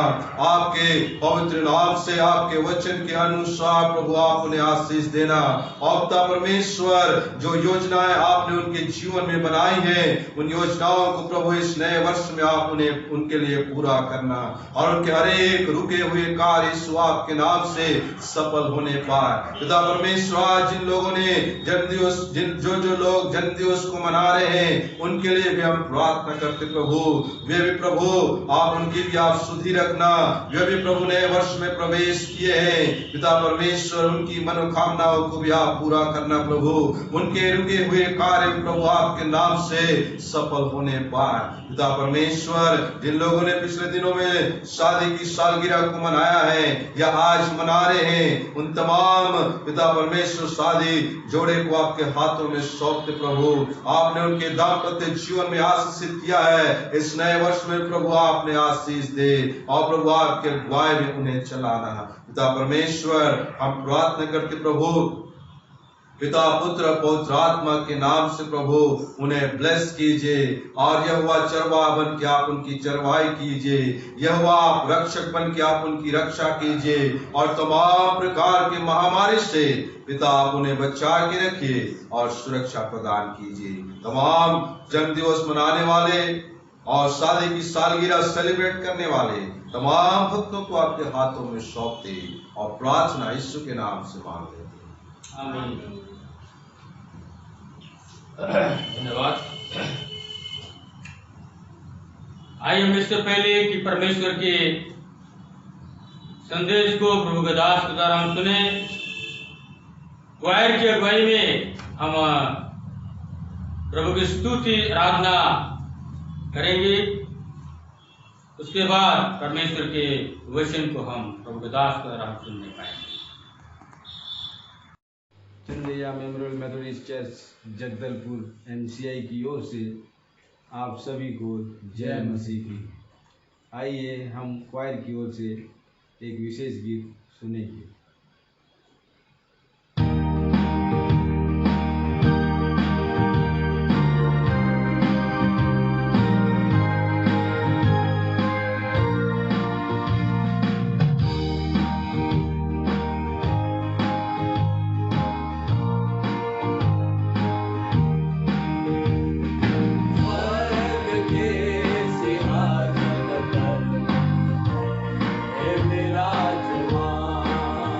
आपके पवित्र नाम से आपके वचन के अनुसार प्रभु आप उन्हें आशीष देना। और पिता परमेश्वर जो योजनाएं आपने उनके जीवन में बनाई हैं, उन योजनाओं को प्रभु इस नए वर्ष में आप उन्हें उनके लिए पूरा करना और उनके हर एक रुके हुए कार्य यीशु आपके नाम से सफल होने पाए। पिता परमेश्वर जिन लोगों ने जन्मदिवस जो लोग जन्मदिवस को मना रहे हैं, उनके लिए भी हम प्रार्थना करते प्रभु, वे भी प्रभु आप उनकी भी आप सुधि रखना। वे भी प्रभु नए वर्ष में प्रवेश किए हैं, पिता परमेश्वर उनकी मनोकामनाओं को भी आप पूरा करना प्रभु। उनके रुके हुए कार्य प्रभु आपके नाम से सफल होने पाए। पिता परमेश्वर जिन लोगों ने पिछले दिनों में शादी की सालगिरह को मनाया है या आज मना रहे हैं, उन तमाम पिता परमेश्वर शादी जोड़े को आपके हाथों में सौंपते प्रभु। आपने उनके दाम्पत्य जीवन में आशीषित किया है, इस नए वर्ष में प्रभु आपने आशीष दे और प्रभु आपके अगुवाई में उन्हें चलाना। पिता परमेश्वर हम प्रार्थना करते प्रभु, पिता पुत्र पवित्र आत्मा के नाम से प्रभु उन्हें ब्लेस कीजिए और यहोवा चरवाहा बन के आप उनकी चरवाई कीजिए, यहोवा आप रक्षक बन के आप उनकी रक्षा कीजिए और तमाम प्रकार के महामारी से पिता आप उन्हें बचा के रखिए और सुरक्षा प्रदान कीजिए। तमाम जन्मदिवस मनाने वाले और शादी की सालगिरह सेलिब्रेट करने वाले तमाम भक्तों को आपके हाथों में सौंपते और प्रार्थना यीशु के नाम से मांग लेते। आमीन। धन्यवाद। आइए हम इससे पहले कि परमेश्वर के संदेश को प्रभु के दास के द्वारा हम सुने, क्वायर की अगुवाई में हम प्रभु की स्तुति आराधना करेंगे। उसके बाद परमेश्वर के वचन को हम प्रभु के दास के द्वारा सुनने पाएंगे। Chandaiah Memorial Methodist Church Jagdalpur MCI की ओर से आप सभी को जय मसीह की। आइए हम क्वायर की ओर से एक विशेष गीत सुनेंगे। मेरा जवान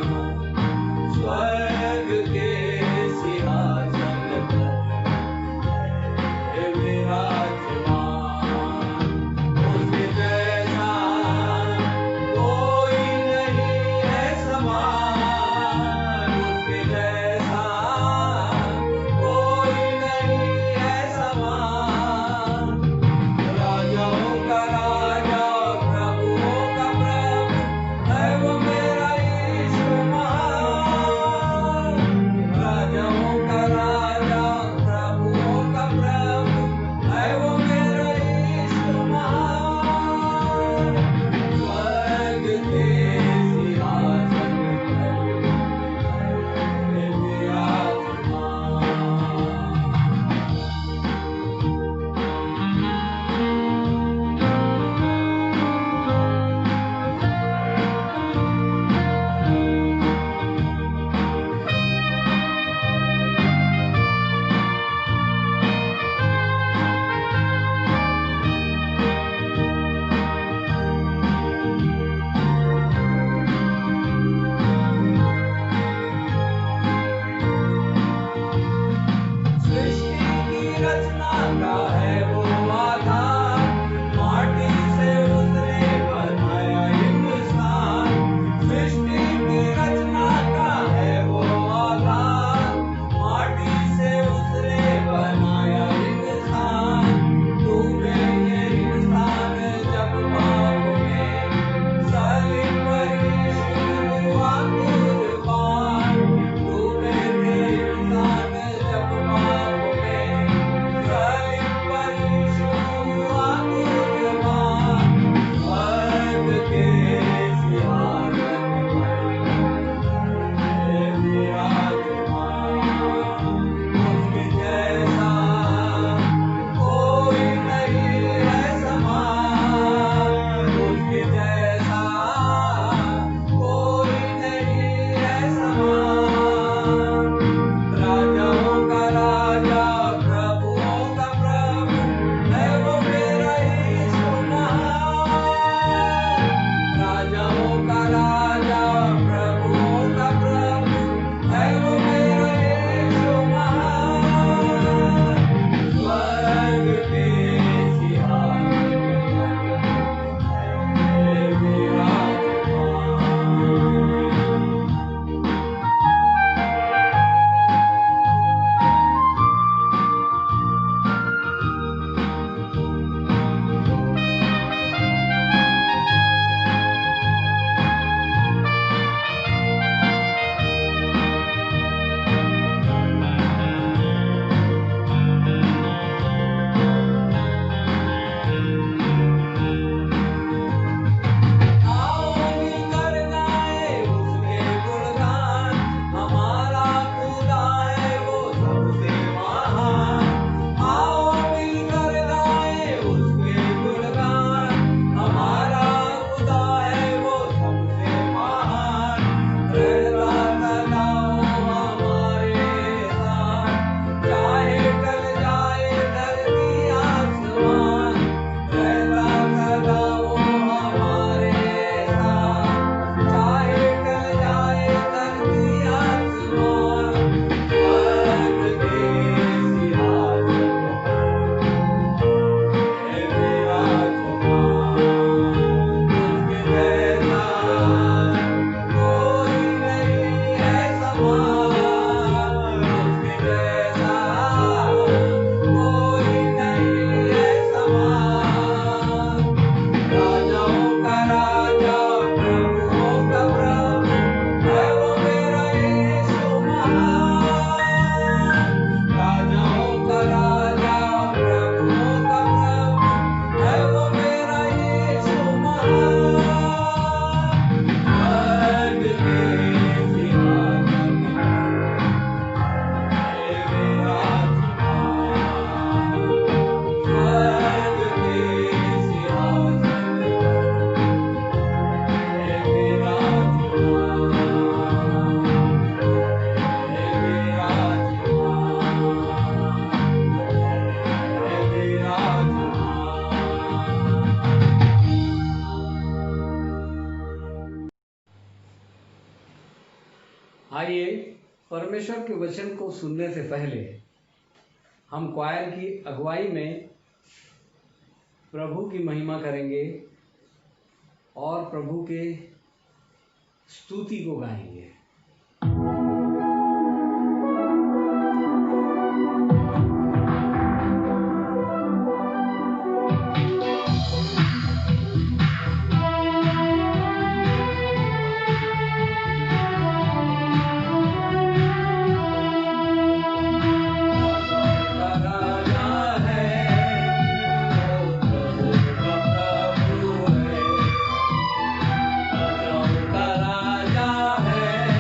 आइए परमेश्वर के वचन को सुनने से पहले हम क्वायर की अगुवाई में प्रभु की महिमा करेंगे और प्रभु के स्तुति को गाएंगे। राजा है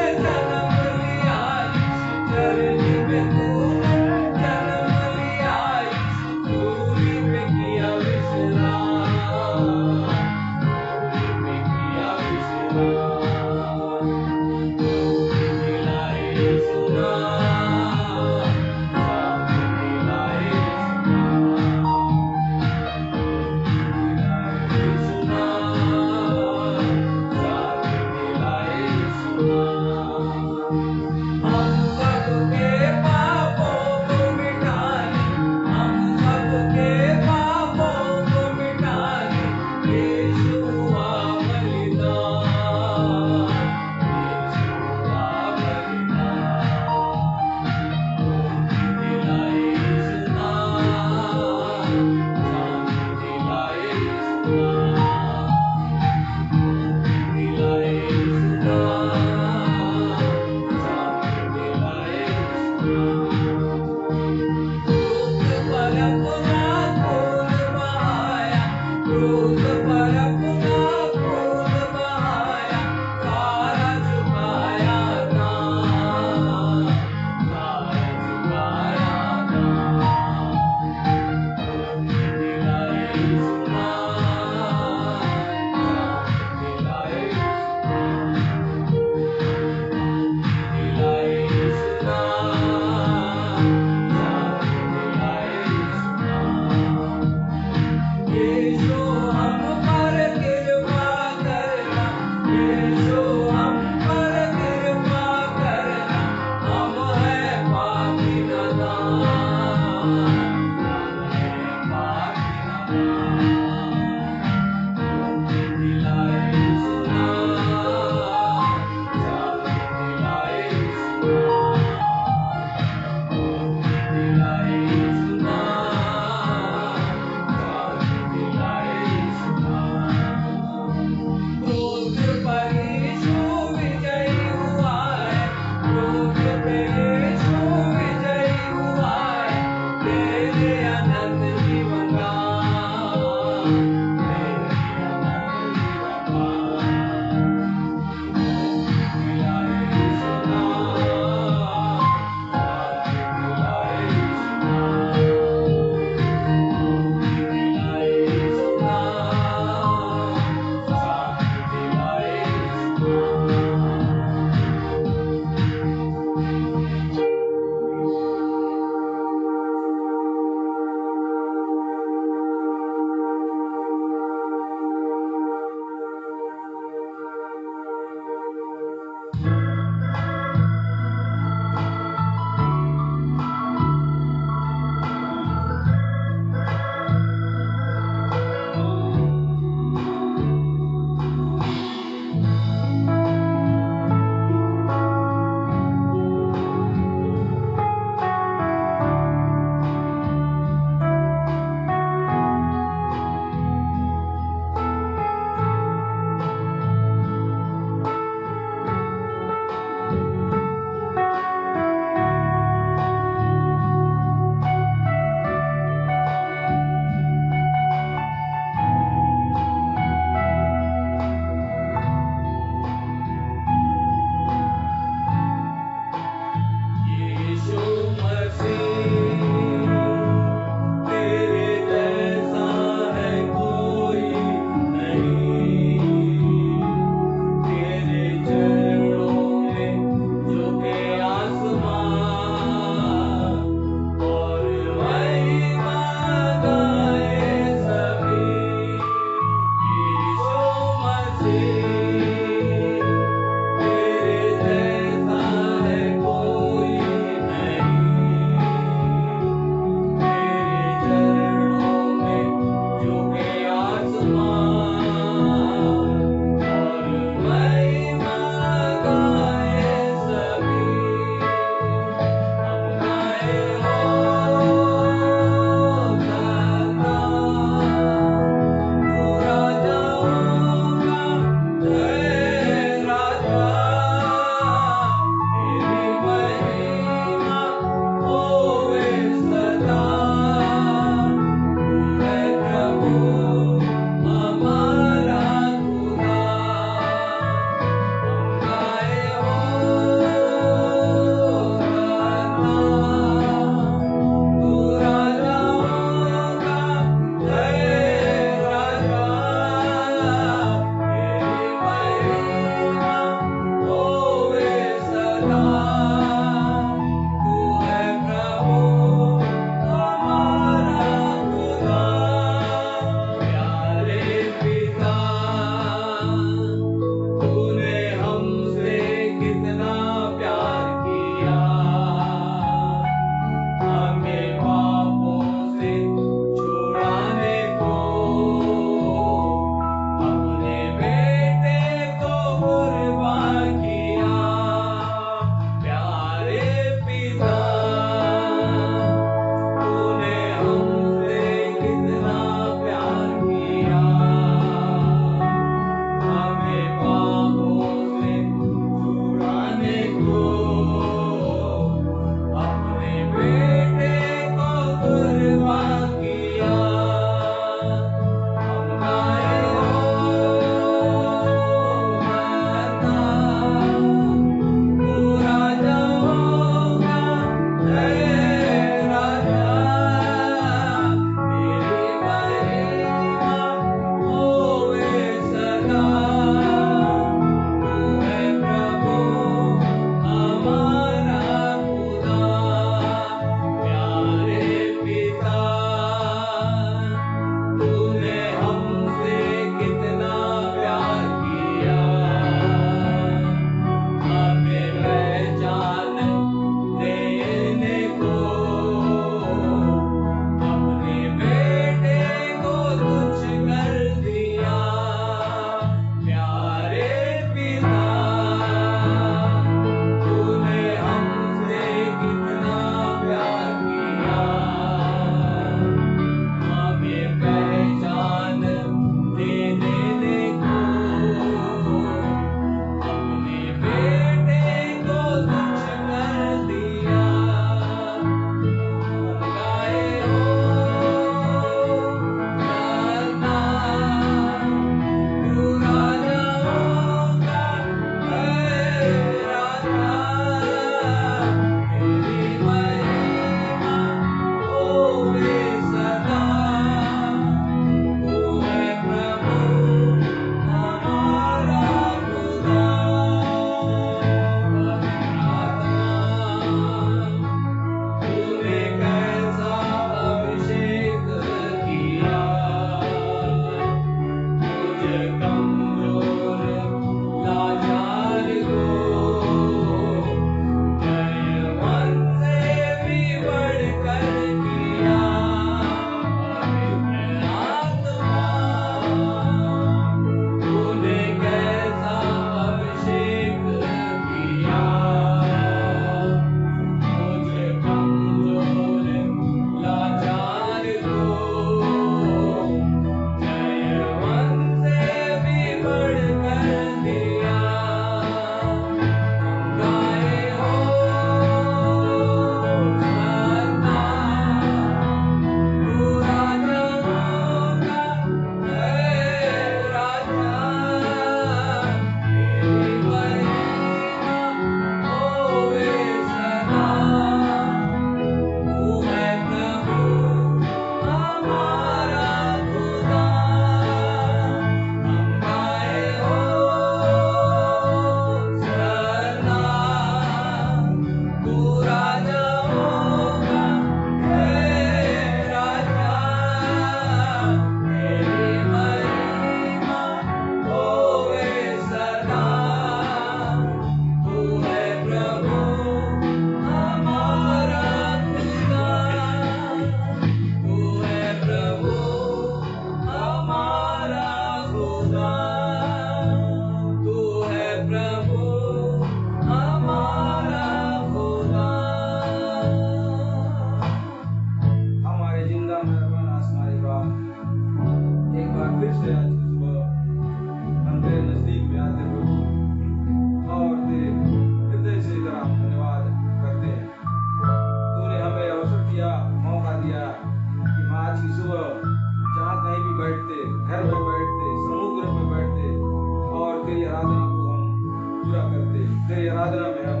तेरी आराधना में हम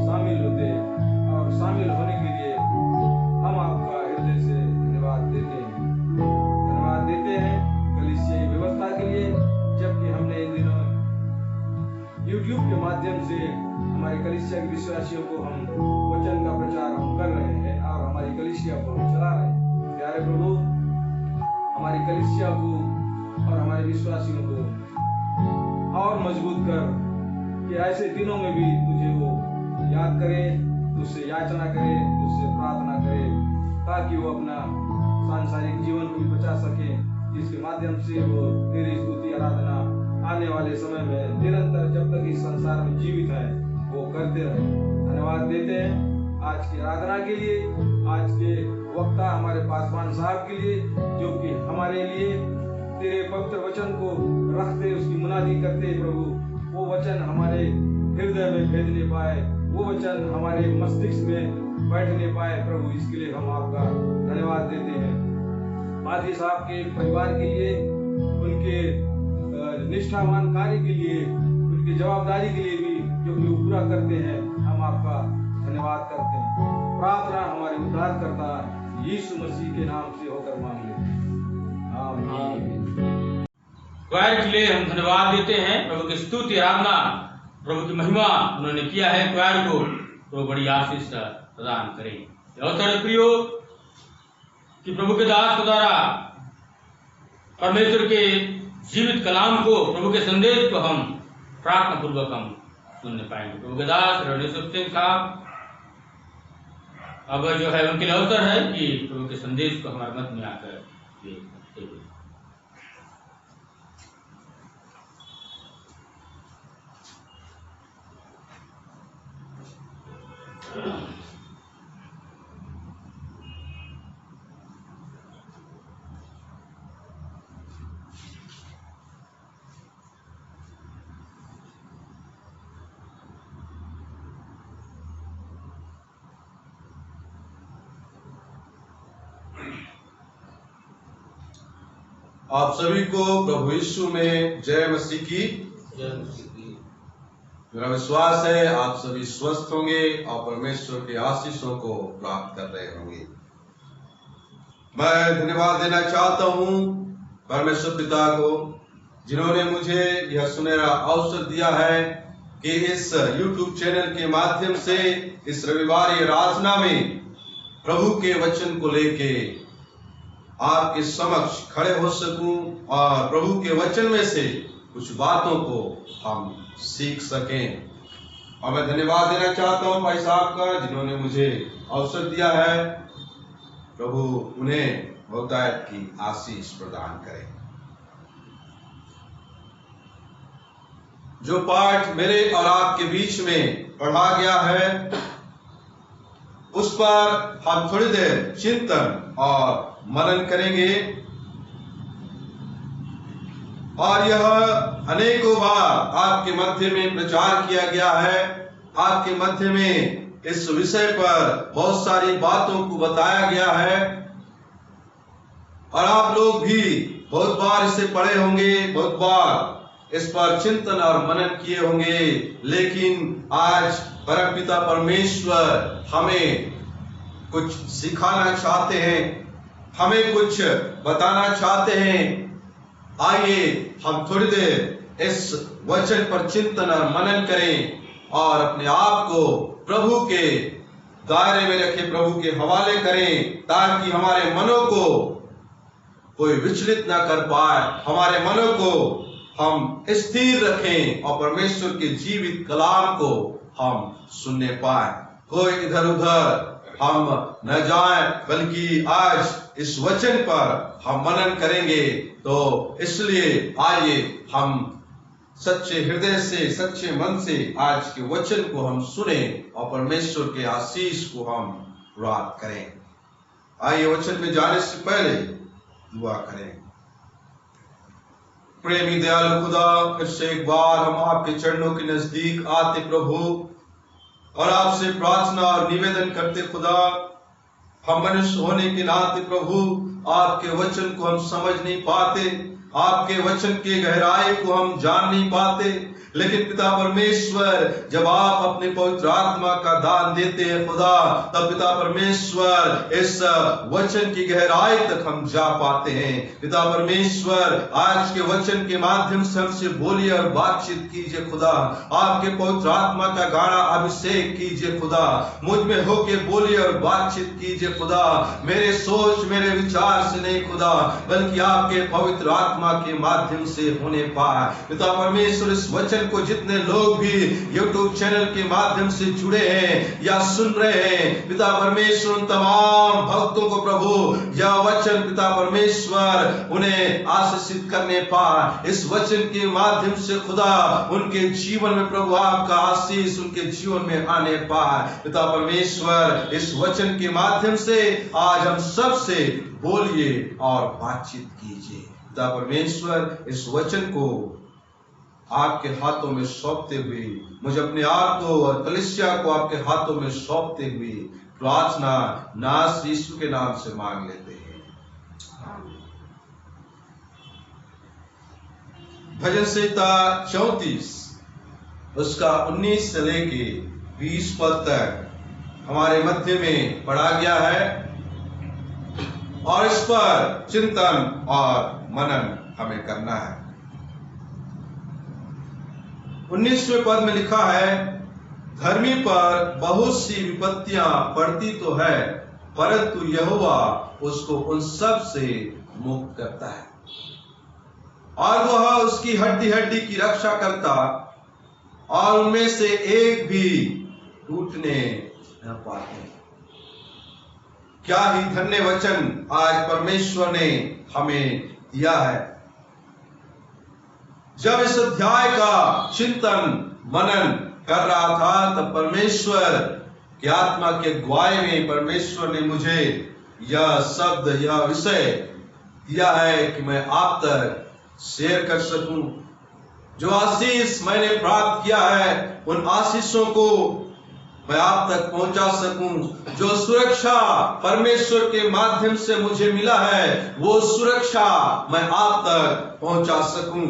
शामिल होते हैं और शामिल होने के लिए हम आपका हृदय से धन्यवाद देते हैं कलीसियाई व्यवस्था के लिए, जबकि हमने इन दिनों YouTube के माध्यम से हमारे कलीसिया के विश्वासियों को हम वचन का प्रचार हम कर रहे हैं और हमारी कलीसिया को हम चला रहे हैं। प्यारे प्रभु, हमारी कलीसिया को और हमारे विश्वासियों को और मजबूत कर कि ऐसे दिनों में भी तुझे वो याद करे, तुझसे याचना करे, तुझसे प्रार्थना करे, ताकि वो अपना सांसारिक जीवन को भी बचा सके, जिसके माध्यम से वो तेरी स्तुति आराधना आने वाले समय में निरंतर जब तक इस संसार में जीवित है वो करते रहे। धन्यवाद देते हैं आज की आराधना के लिए, आज के वक्ता हमारे पासवान साहब के लिए, जो कि हमारे लिए तेरे पवित्र वचन को रखते, उसकी मुनादी करते प्रभु, वो वचन हमारे हृदय में भेजने पाए, वो वचन हमारे मस्तिष्क में बैठने पाए प्रभु, इसके लिए हम आपका धन्यवाद देते हैं। पादी साहब के परिवार के लिए, उनके निष्ठावान कार्य के लिए, उनकी जवाबदारी के लिए भी जो कि वो पूरा करते हैं, हम आपका धन्यवाद करते हैं। प्रार्थना हमारे उद्धारकर्ता यीशु मसीह के नाम से होकर मांग लेते हैं, आमीन। क्वायर के लिए हम धन्यवाद देते हैं। प्रभु की स्तुति आराधना, प्रभु की महिमा उन्होंने किया है। क्वायर को प्रभु बड़ी आशीष प्रदान करें। अवसर प्रियो कि प्रभु के दास के द्वारा परमेश्वर के जीवित कलाम को, प्रभु के संदेश को हम प्रार्थना पूर्वक हम सुनने पाएंगे। प्रभु के दास रणेश्वर सिंह साहब अब जो है उनके लिए अवसर है कि प्रभु के संदेश को हमारे मत में आकर ये आप सभी को प्रभु यीशु में जय मसीह की। मेरा विश्वास है आप सभी स्वस्थ होंगे और परमेश्वर के आशीषों को प्राप्त कर रहे होंगे। मैं धन्यवाद देना चाहता हूं परमेश्वर पिता को, जिन्होंने मुझे यह सुनहरा अवसर दिया है कि इस YouTube चैनल के माध्यम से इस रविवार आराधना में प्रभु के वचन को लेके आपके समक्ष खड़े हो सकूं और प्रभु के वचन में से कुछ बातों को हम सीख सकें। और मैं धन्यवाद देना चाहता हूं भाई साहब का, जिन्होंने मुझे अवसर दिया है। प्रभु उन्हें बहुतायत की आशीष प्रदान करें। जो पाठ मेरे और आपके बीच में पढ़ा गया है, उस पर हम थोड़ी देर चिंतन और मनन करेंगे। और यह अनेकों बार आपके मध्य में प्रचार किया गया है, आपके मध्य में इस विषय पर बहुत सारी बातों को बताया गया है और आप लोग भी बहुत बार इसे पढ़े होंगे, बहुत बार इस पर चिंतन और मनन किए होंगे। लेकिन आज परमपिता परमेश्वर हमें कुछ सिखाना चाहते हैं, हमें कुछ बताना चाहते हैं। आइए हम थोड़ी देर इस वचन पर चिंतन और मनन करें और अपने आप को प्रभु के दायरे में रखें, प्रभु के हवाले करें, ताकि हमारे मनों को कोई विचलित ना कर पाए, हमारे मनों को हम स्थिर रखें और परमेश्वर के जीवित कलाम को हम सुनने पाए। कोई इधर उधर हम न जाएं, बल्कि आज इस वचन पर हम मनन करेंगे। तो इसलिए आइए हम सच्चे हृदय से, सच्चे मन से आज के वचन को हम सुने और परमेश्वर के आशीष को हम प्राप्त करें। आइए वचन में जाने से पहले दुआ करें। प्रेमी दयालु खुदा, फिर से एक बार हम आपके चरणों के नजदीक आते प्रभु और आपसे प्रार्थना और निवेदन करते खुदा, हम मनुष्य होने के नाते प्रभु आपके वचन को हम समझ नहीं पाते, आपके वचन के गहराई को हम जान नहीं पाते, लेकिन पिता परमेश्वर जब आप अपने पवित्र आत्मा का दान देते हैं खुदा, तब पिता परमेश्वर इस वचन की गहराई तक हम जा पाते हैं। पिता परमेश्वर आज के वचन के माध्यम से हमसे बोलिए और बातचीत कीजिए खुदा। आपके पवित्र आत्मा का गाढ़ा अभिषेक कीजिए खुदा, मुझ में होके बोलिए और बातचीत कीजिए खुदा। मेरे सोच मेरे विचार से नहीं खुदा, बल्कि आपके पवित्र आत्मा के माध्यम से होने पाए। पिता परमेश्वर इस वचन को जितने लोग भी YouTube चैनल के माध्यम से जुड़े हैं या सुन रहे हैं, पिता परमेश्वर उन तमाम भक्तों को प्रभु यह वचन पिता परमेश्वर उन्हें आशीषित करने पाए। इस वचन के माध्यम से खुदा उनके जीवन में प्रभु आपका आशीष उनके जीवन में आने पाए। पिता परमेश्वर इस वचन के माध्यम से आज हम सब से बोलिए और बातचीत कीजिए। पिता परमेश्वर इस वचन को आपके हाथों में सौंपते हुए, मुझे अपने आप को और कलीसिया को आपके हाथों में सौंपते हुए प्रार्थना नाथ यीशु के नाम से मांग लेते हैं। भजन संहिता 34 उसका 19 से लेके 20 पद तक हमारे मध्य में पढ़ा गया है और इस पर चिंतन और मनन हमें करना है। 19वें पद में लिखा है, धर्मी पर बहुत सी विपत्तियां पड़ती तो है, परंतु यहोवा उसको उन सब से मुक्त करता है और वह उसकी हड्डी हड्डी की रक्षा करता और उनमें से एक भी टूटने न पाते। क्या ही धन्य वचन आज परमेश्वर ने हमें दिया है। जब इस अध्याय का चिंतन मनन कर रहा था तब परमेश्वर की आत्मा के अगुवाई में परमेश्वर ने मुझे यह शब्द यह विषय दिया है कि मैं आप तक शेयर कर सकूं। जो आशीष मैंने प्राप्त किया है उन आशीषों को मैं आप तक पहुंचा सकूं। जो सुरक्षा परमेश्वर के माध्यम से मुझे मिला है वो सुरक्षा मैं आप तक पहुंचा सकूं।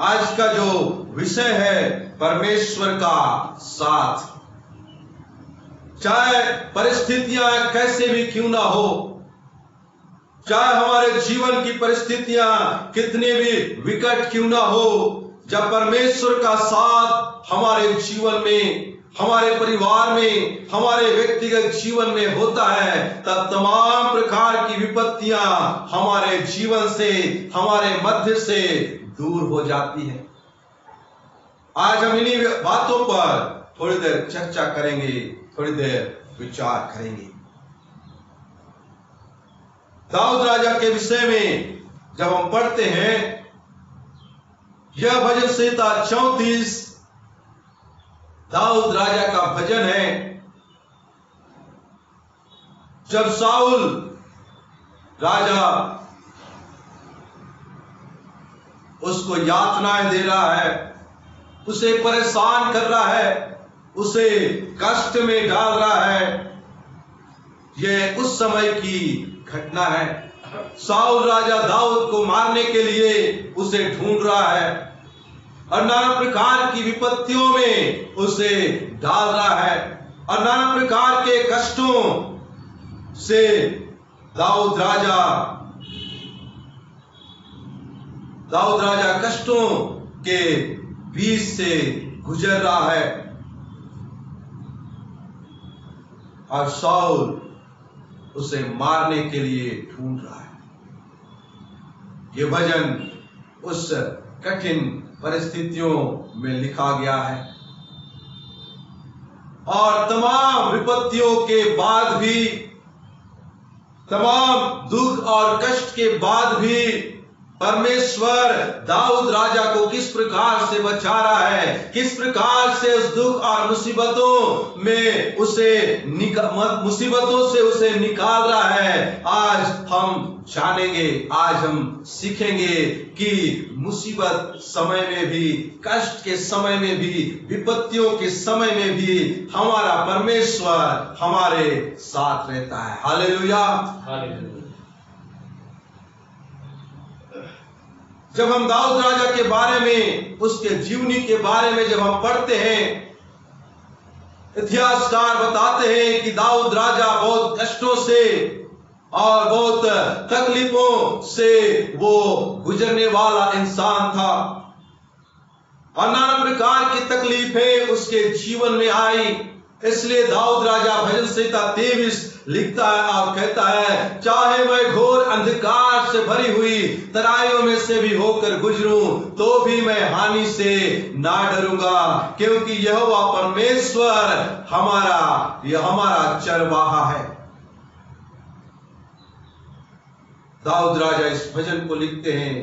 आज का जो विषय है परमेश्वर का साथ। चाहे परिस्थितियां कैसे भी क्यों ना हो, चाहे हमारे जीवन की परिस्थितियां कितनी भी विकट क्यों ना हो, जब परमेश्वर का साथ हमारे जीवन में, हमारे परिवार में, हमारे व्यक्तिगत जीवन में होता है तब तमाम प्रकार की विपत्तियां हमारे जीवन से, हमारे मध्य से दूर हो जाती है। आज हम इन्हीं बातों पर थोड़ी देर चर्चा करेंगे, थोड़ी देर विचार करेंगे। दाऊद राजा के विषय में जब हम पढ़ते हैं, यह भजन संहिता 34 दाऊद राजा का भजन है। जब साउल राजा उसको यातनाएं दे रहा है, उसे परेशान कर रहा है, उसे कष्ट में डाल रहा है, यह उस समय की घटना है। साउल राजा दाऊद को मारने के लिए उसे ढूंढ रहा है और नाना प्रकार की विपत्तियों में उसे डाल रहा है और नाना प्रकार के कष्टों से दाऊद राजा कष्टों के बीच से गुजर रहा है और साउल उसे मारने के लिए ढूंढ रहा है। ये भजन उस कठिन परिस्थितियों में लिखा गया है और तमाम विपत्तियों के बाद भी, तमाम दुख और कष्ट के बाद भी परमेश्वर दाऊद राजा को किस प्रकार से बचा रहा है, किस प्रकार से उस दुख और मुसीबतों में मुसीबतों से उसे निकाल रहा है। आज हम जानेंगे, आज हम सीखेंगे कि मुसीबत समय में भी, कष्ट के समय में भी, विपत्तियों के समय में भी हमारा परमेश्वर हमारे साथ रहता है। हालेलुया। जब हम दाऊद राजा के बारे में, उसके जीवनी के बारे में जब हम पढ़ते हैं, इतिहासकार बताते हैं कि दाऊद राजा बहुत कष्टों से और बहुत तकलीफों से वो गुजरने वाला इंसान था और नाना प्रकार की तकलीफें उसके जीवन में आई। इसलिए दाऊद राजा भजन संहिता 23 लिखता है और कहता है, चाहे मैं घोर अंधकार से भरी हुई तराइयों में से भी होकर गुजरूं तो भी मैं हानि से ना डरूंगा, क्योंकि यहोवा परमेश्वर हमारा चरवाहा है। दाऊद राजा इस भजन को लिखते हैं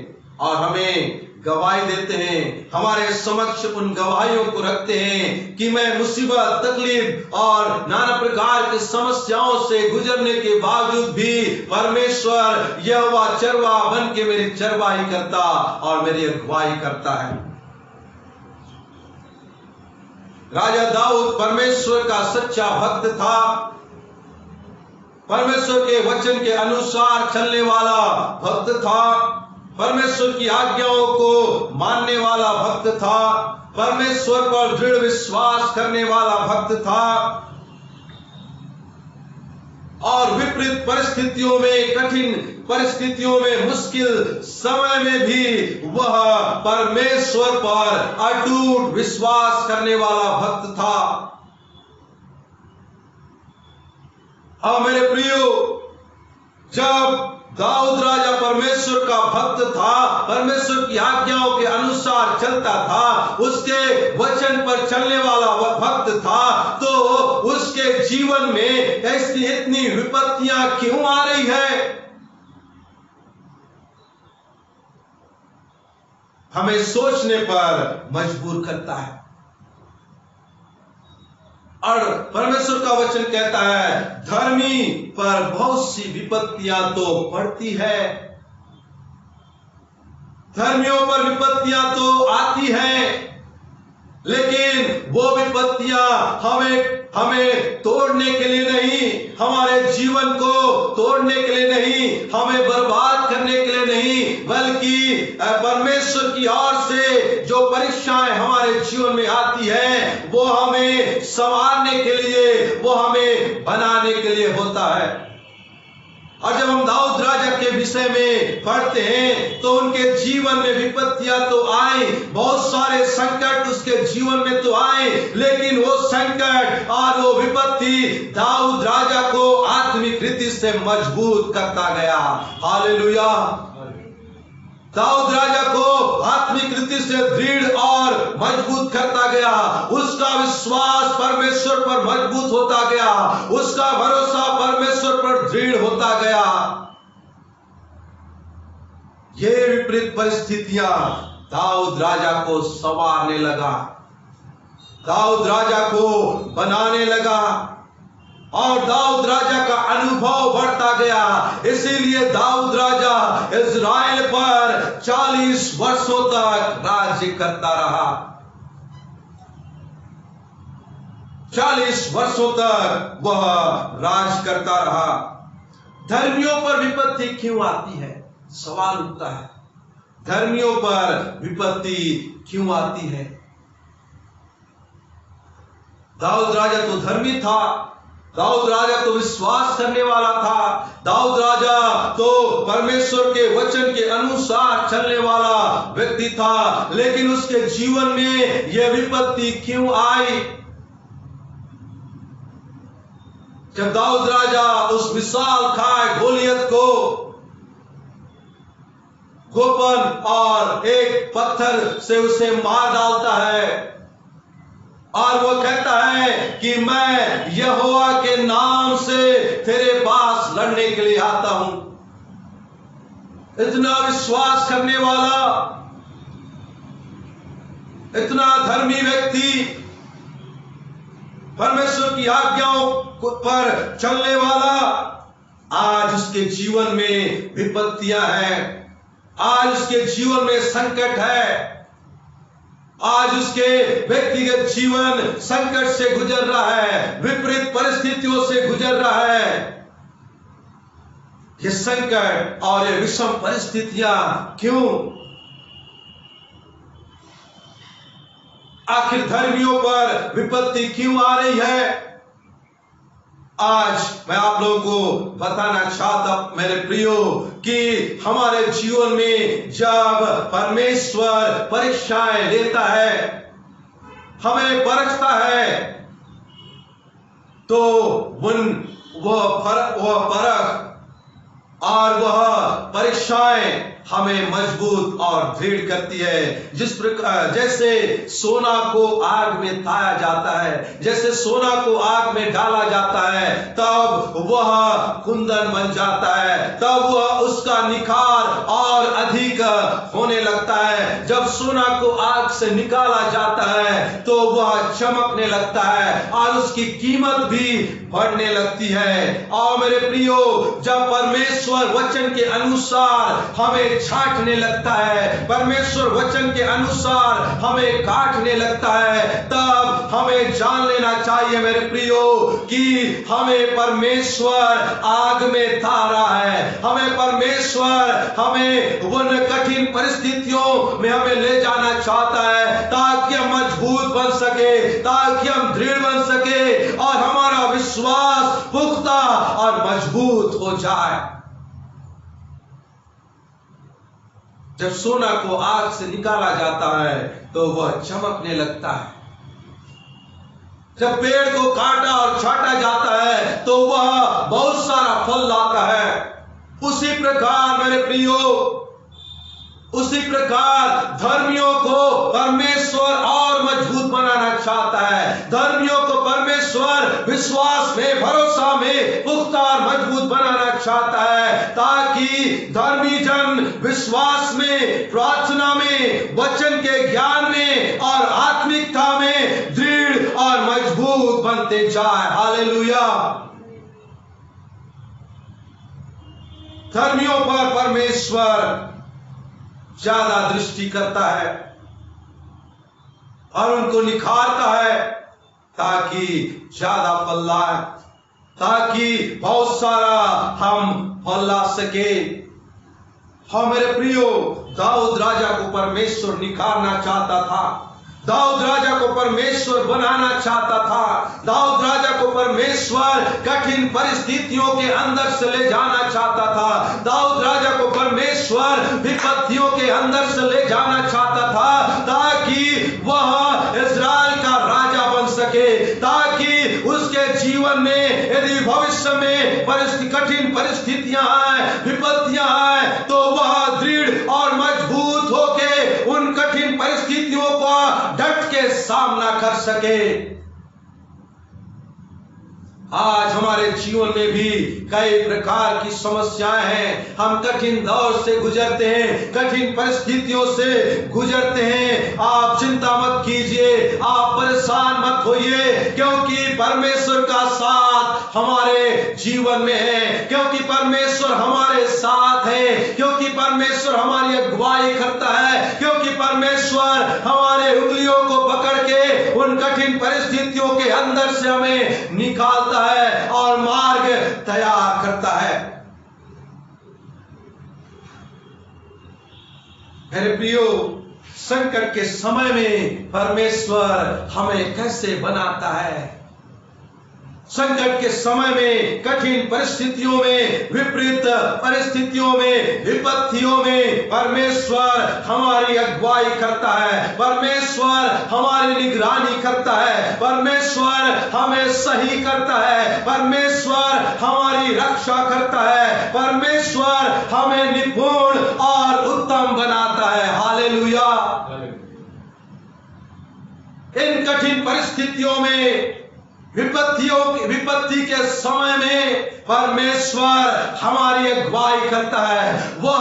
और हमें गवाही देते हैं, हमारे समक्ष उन गवाहियों को रखते हैं कि मैं मुसीबत, तकलीफ और नाना प्रकार की समस्याओं से गुजरने के बावजूद भी परमेश्वर यहोवा चरवाहा बन के मेरी चरवाही करता और मेरी अगुवाई करता है। राजा दाऊद परमेश्वर का सच्चा भक्त था, परमेश्वर के वचन के अनुसार चलने वाला भक्त था, परमेश्वर की आज्ञाओं को मानने वाला भक्त था, परमेश्वर पर दृढ़ विश्वास करने वाला भक्त था और विपरीत परिस्थितियों में, कठिन परिस्थितियों में, मुश्किल समय में भी वह परमेश्वर पर अटूट विश्वास करने वाला भक्त था। हाँ मेरे प्रियो, जब दाऊद राजा परमेश्वर का भक्त था, परमेश्वर की आज्ञाओं के अनुसार चलता था, उसके वचन पर चलने वाला वह भक्त था, तो उसके जीवन में ऐसी इतनी विपत्तियां क्यों आ रही है? हमें सोचने पर मजबूर करता है। और परमेश्वर का वचन कहता है, धर्मी पर बहुत सी विपत्तियां तो पड़ती है, धर्मियों पर विपत्तियां तो आती हैं, लेकिन वो विपत्तियां हमें तोड़ने के लिए नहीं, हमारे जीवन को तोड़ने के लिए नहीं, हमें बर्बाद करने के लिए नहीं, बल्कि परमेश्वर की ओर से जो परीक्षाएं हमारे जीवन में आती है वो हमें संवारने के लिए, वो हमें बनाने के लिए होता है। और जब हम दाऊद राजा के विषय में पढ़ते हैं तो उनके जीवन में विपत्तियां तो आई, बहुत सारे संकट उसके जीवन में तो आए, लेकिन वो संकट और वो विपत्ति दाऊद राजा को आत्मिक रीति से मजबूत करता गया। हालेलुया। दाऊद राजा को आत्मिक रीति से दृढ़ और मजबूत करता गया, उसका विश्वास परमेश्वर पर मजबूत होता गया, उसका भरोसा परमेश्वर पर दृढ़ होता गया। ये विपरीत परिस्थितियां दाऊद राजा को संवारने लगा, दाऊद राजा को बनाने लगा और दाऊद राजा का अनुभव बढ़ता गया। इसीलिए दाऊद राजा इस्राएल पर 40 वर्षों तक राज्य करता रहा। 40 वर्षों तक वह राज करता रहा। धर्मियों पर विपत्ति क्यों आती है? सवाल उठता है, धर्मियों पर विपत्ति क्यों आती है? दाऊद राजा तो धर्मी था, दाऊद राजा तो विश्वास करने वाला था, दाऊद राजा तो परमेश्वर के वचन के अनुसार चलने वाला व्यक्ति था, लेकिन उसके जीवन में यह विपत्ति क्यों आई? जब दाऊद राजा उस विशाल काय गोलियत को गोपन और एक पत्थर से उसे मार डालता है और वो कहता है कि मैं यहोवा के नाम से तेरे पास लड़ने के लिए आता हूं। इतना विश्वास करने वाला, इतना धर्मी व्यक्ति, परमेश्वर की आज्ञाओं पर चलने वाला, आज उसके जीवन में विपत्तियां हैं, आज उसके जीवन में संकट है, आज उसके व्यक्तिगत जीवन संकट से गुजर रहा है, विपरीत परिस्थितियों से गुजर रहा है। ये संकट और ये विषम परिस्थितियां क्यों? आखिर धर्मियों पर विपत्ति क्यों आ रही है? आज मैं आप लोगों को बताना चाहता मेरे प्रियो कि हमारे जीवन में जब परमेश्वर परीक्षाएं लेता है, हमें परखता है, तो वह परख और वह परीक्षाएं हमें मजबूत और दृढ़ करती है। जिस प्रकार जैसे सोना को आग में ताया जाता है, जैसे सोना को आग में डाला जाता है, तब वह कुंदन बन जाता है, तब वह उसका निखार और अधिक होने लगता है। जब सोना को आग से निकाला जाता है तो वह चमकने लगता है और उसकी कीमत भी बढ़ने लगती है। और मेरे प्रियो, जब परमेश्वर वचन के अनुसार हमें छांटने लगता है, परमेश्वर वचन के अनुसार हमें काटने लगता है, तब हमें जान लेना चाहिए मेरे प्रियो कि हमें परमेश्वर आग में तारा है। हमें परमेश्वर हमें उन कठिन परिस्थितियों में हमें ले जाना चाहता है ताकि हम मजबूत बन सके, ताकि हम दृढ़ बन सके और हमारा विश्वास पुख्ता और मजबूत हो जाए। जब सोना को आग से निकाला जाता है तो वह चमकने लगता है। जब पेड़ को काटा और छाटा जाता है तो वह बहुत सारा फल लाता है। उसी प्रकार मेरे प्रियो, उसी प्रकार धर्मियों को परमेश्वर और मजबूत बनाना चाहता है। धर्मियों को परमेश्वर विश्वास में, भरोसा में पुख्ता और मजबूत बनाना चाहता है ताकि धर्मी जन विश्वास में, प्रार्थना में, वचन के ज्ञान में और आत्मिकता में दृढ़ और मजबूत बनते जाए। हालेलुया। धर्मियों पर परमेश्वर ज्यादा दृष्टि करता है और उनको निखारता है ताकि ज्यादा फल लाए, ताकि बहुत सारा हम फल ला सके। हाँ मेरे प्रियो, दाऊद राजा को परमेश्वर निखारना चाहता था, दाऊद राजा को परमेश्वर बनाना चाहता था, दाऊद राजा को परमेश्वर कठिन परिस्थितियों के अंदर से ले जाना चाहता था, दाऊद राजा को परमेश्वर विपत्तियों के अंदर से ले जाना चाहता था ताकि वह इस्राएल का राजा बन सके, ताकि उसके जीवन में यदि भविष्य में कठिन परिस्थितियां आए, विपत्तियां आए, तो वह दृढ़ और मजबूत होके उन कठिन परिस्थितियों का डट के सामना कर सके। आज हमारे जीवन में भी कई प्रकार की समस्याएं हैं। हम कठिन दौर से गुजरते हैं, कठिन परिस्थितियों से गुजरते हैं। आप चिंता मत कीजिए, आप परेशान मत होइए, क्योंकि परमेश्वर का साथ हमारे जीवन में है, क्योंकि परमेश्वर हमारे साथ है, क्योंकि परमेश्वर हमारी अगुवाई करता है, क्योंकि परमेश्वर हमारे उंगलियों को पकड़ के उन कठिन परिस्थितियों के अंदर से हमें निकालता है और मार्ग तैयार करता है। मेरे प्रियो, संकट के समय में परमेश्वर हमें कैसे बनाता है? संकट के समय में, कठिन परिस्थितियों में, विपरीत परिस्थितियों में, विपत्तियों में परमेश्वर हमारी अगुवाई करता है, परमेश्वर हमारी निगरानी करता है, परमेश्वर हमें सही करता है, परमेश्वर हमारी रक्षा करता है, परमेश्वर हमें निपुण और उत्तम बनाता है। हालेलुया। इन कठिन परिस्थितियों में, विपत्ति के समय में परमेश्वर हमारी अगुवाई करता है, वह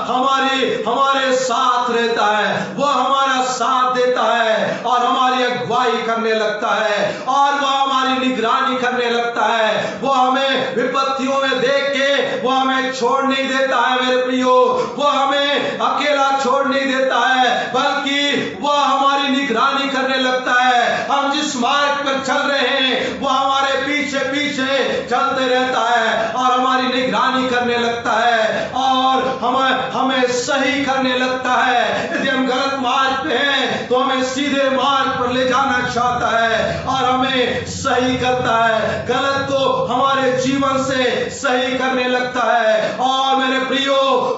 हमारे साथ रहता है, वह हमारा साथ देता है और हमारी अगुवाई करने लगता है और वह हमारी निगरानी करने लगता है। वह हमें विपत्तियों में देख के वह हमें छोड़ नहीं देता है मेरे प्रियो, वह हमें अकेला छोड़ नहीं देता है, बल्कि वह हमारी निगरानी करने लगता है। हम जिस मार्ग पर चल रहे हैं वह हमारे पीछे पीछे चलते रहता है और हमारी निगरानी करने लगता है और हमें सही करने लगता है। यदि हम गलत मार्ग पे हैं तो हमें सीधे मार्ग पर ले जाना चाहता है और हमें सही करता है। गलत को हमारे जीवन से सही करने लगता है और मेरे प्रियो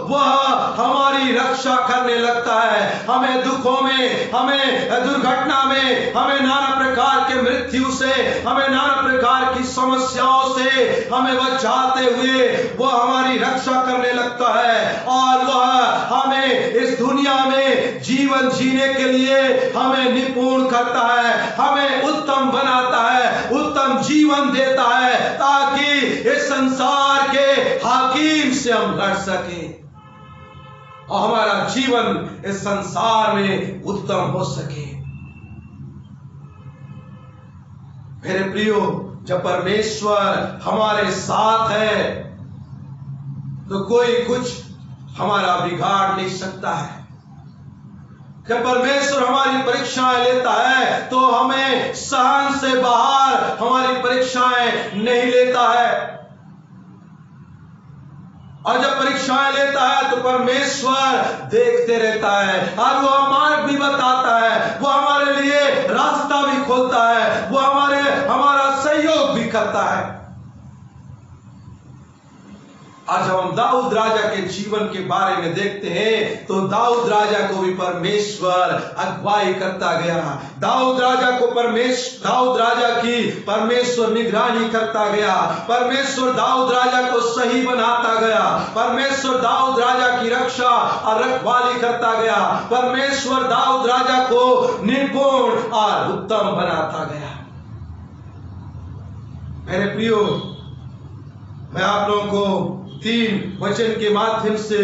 वह हमारी रक्षा करने लगता है। हमें दुखों में, हमें दुर्घटना में, हमें नाना प्रकार के मृत्यु से, हमें नाना प्रकार की समस्याओं से हमें बचाते हुए वह हमारी रक्षा करने लगता है और वह हमें इस दुनिया में जीवन जीने के लिए हमें निपुण करता है, हमें उत्तम बनाता है, उत्तम जीवन देता है ताकि इस संसार के हाकिम से हम लड़ सके और हमारा जीवन इस संसार में उत्तम हो सके। मेरे प्रियो, जब परमेश्वर हमारे साथ है तो कोई कुछ हमारा बिगाड़ नहीं सकता है। जब परमेश्वर हमारी परीक्षाएं लेता है तो हमें सहन से बाहर हमारी परीक्षाएं नहीं लेता है और जब परीक्षाएं लेता है तो परमेश्वर देखते रहता है और वो मार्ग भी बताता है, वो हमारे लिए रास्ता भी खोलता है, वो हमारा सहयोग भी करता है। आज जब हम दाऊद राजा के जीवन के बारे में देखते हैं तो दाऊद राजा को भी परमेश्वर अगुवाई करता गया। दाऊद राजा की परमेश्वर निगरानी करता गया। परमेश्वर दाऊद राजा को सही बनाता गया। परमेश्वर दाऊद राजा की रक्षा और रखवाली करता गया। परमेश्वर दाऊद राजा को निपुण और उत्तम बनाता गया। मेरे प्रियो, मैं आप लोगों को 3 वचन के माध्यम से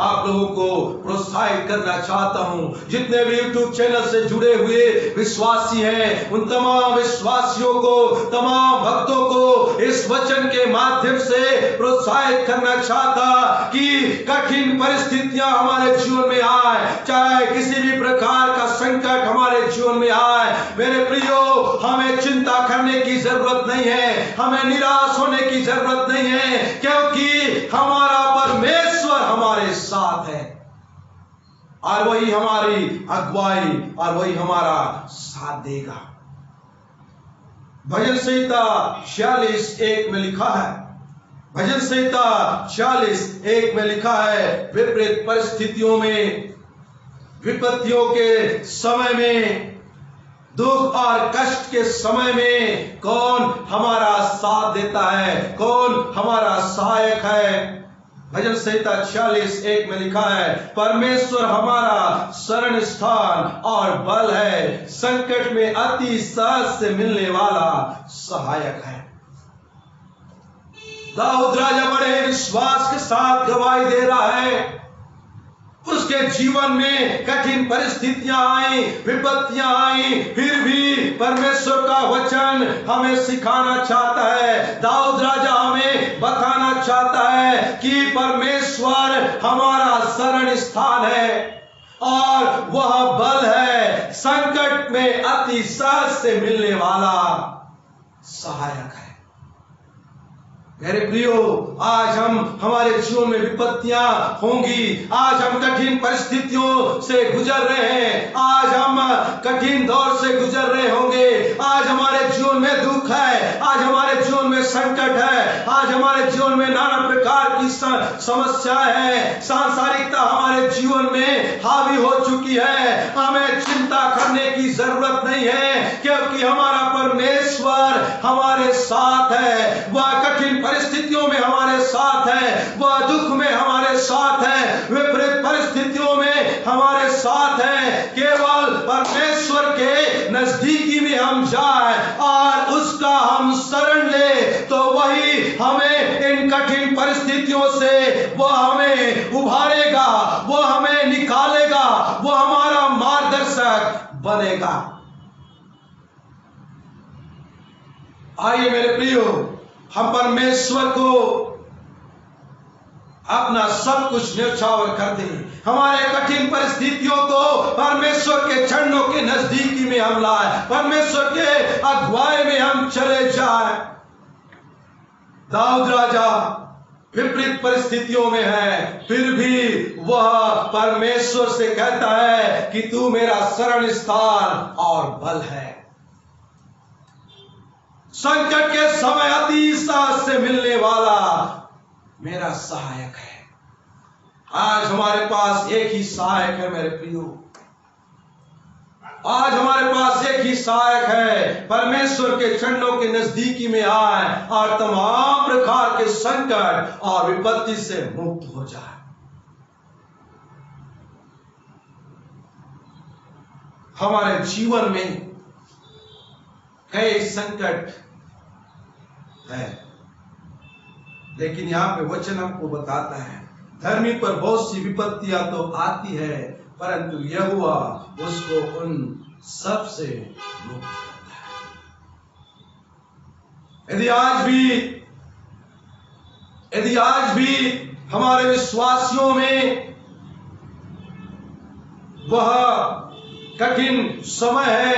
आप लोगों को प्रोत्साहित करना चाहता हूं। जितने भी YouTube चैनल से जुड़े हुए विश्वासी हैं, उन तमाम विश्वासियों को, तमाम भक्तों को इस वचन के माध्यम से प्रोत्साहित करना चाहता कि कठिन परिस्थितियां हमारे जीवन में आए, चाहे किसी भी प्रकार का संकट हमारे जीवन में आए, मेरे प्रियो, हमें चिंता करने की जरूरत नहीं है, हमें निराश होने की जरूरत नहीं है, क्योंकि हमारा परमेश्वर हमारे साथ है और वही हमारी अगुवाई और वही हमारा साथ देगा। भजन संहिता 46:1 में लिखा है, भजन संहिता 46:1 में लिखा है, विपरीत परिस्थितियों में, विपत्तियों के समय में, दुख और कष्ट के समय में कौन हमारा साथ देता है, कौन हमारा सहायक है। भजन संहिता 46:1 में लिखा है, परमेश्वर हमारा शरण स्थान और बल है, संकट में अति सहज से मिलने वाला सहायक है। दाऊद राजा बड़े विश्वास के साथ गवाही दे रहा है। उसके जीवन में कठिन परिस्थितियां आई, विपत्तियां आई, फिर भी परमेश्वर का वचन हमें सिखाना चाहता है। दाऊद राजा हमें बताना चाहता है कि परमेश्वर हमारा शरण स्थान है और वह बल है, संकट में अति सहज से मिलने वाला सहायक है। मेरे प्रियो, आज हमारे जीवन में विपत्तियां होंगी, आज हम कठिन परिस्थितियों से गुजर रहे हैं, आज हम कठिन दौर से गुजर रहे होंगे, आज हमारे जीवन में दुख है, आज हमारे जीवन में संकट है, आज हमारे जीवन में नाना प्रकार की समस्याएं हैं, सांसारिकता हमारे जीवन में हावी हो चुकी है। हमें चिंता करने की जरूरत नहीं है, क्योंकि हमारा परमेश्वर हमारे साथ है। वह कठिन परिस्थितियों में हमारे साथ है, वह दुख में हमारे साथ है, विपरीत परिस्थितियों में हमारे साथ है। केवल परमेश्वर के नजदीकी में हम जाएं और उसका हम शरण ले तो वही हमें इन कठिन परिस्थितियों से वह हमें उभारेगा, वह हमें निकालेगा, वह हमारा मार्गदर्शक बनेगा। आइए मेरे प्रियो, हम परमेश्वर को अपना सब कुछ न्यौछावर कर दें। हमारे कठिन परिस्थितियों को परमेश्वर के चरणों के नजदीकी में हम लाए, परमेश्वर के अगुवाई में हम चले जाए। दाऊद राजा विपरीत परिस्थितियों में है, फिर भी वह परमेश्वर से कहता है कि तू मेरा शरण स्थान और बल है। संकट के समय अति साहस से मिलने वाला मेरा सहायक है। आज हमारे पास एक ही सहायक है मेरे प्रियो, आज हमारे पास एक ही सहायक है। परमेश्वर के चरणों के नजदीकी में आए और तमाम प्रकार के संकट और विपत्ति से मुक्त हो जाए। हमारे जीवन में कई संकट है, लेकिन यहां पे वचन हमको बताता है धर्मी पर बहुत सी विपत्तियां तो आती है, परंतु यहोवा उसको उन सब से मुक्त करता है। यदि आज भी हमारे विश्वासियों में वह कठिन समय है,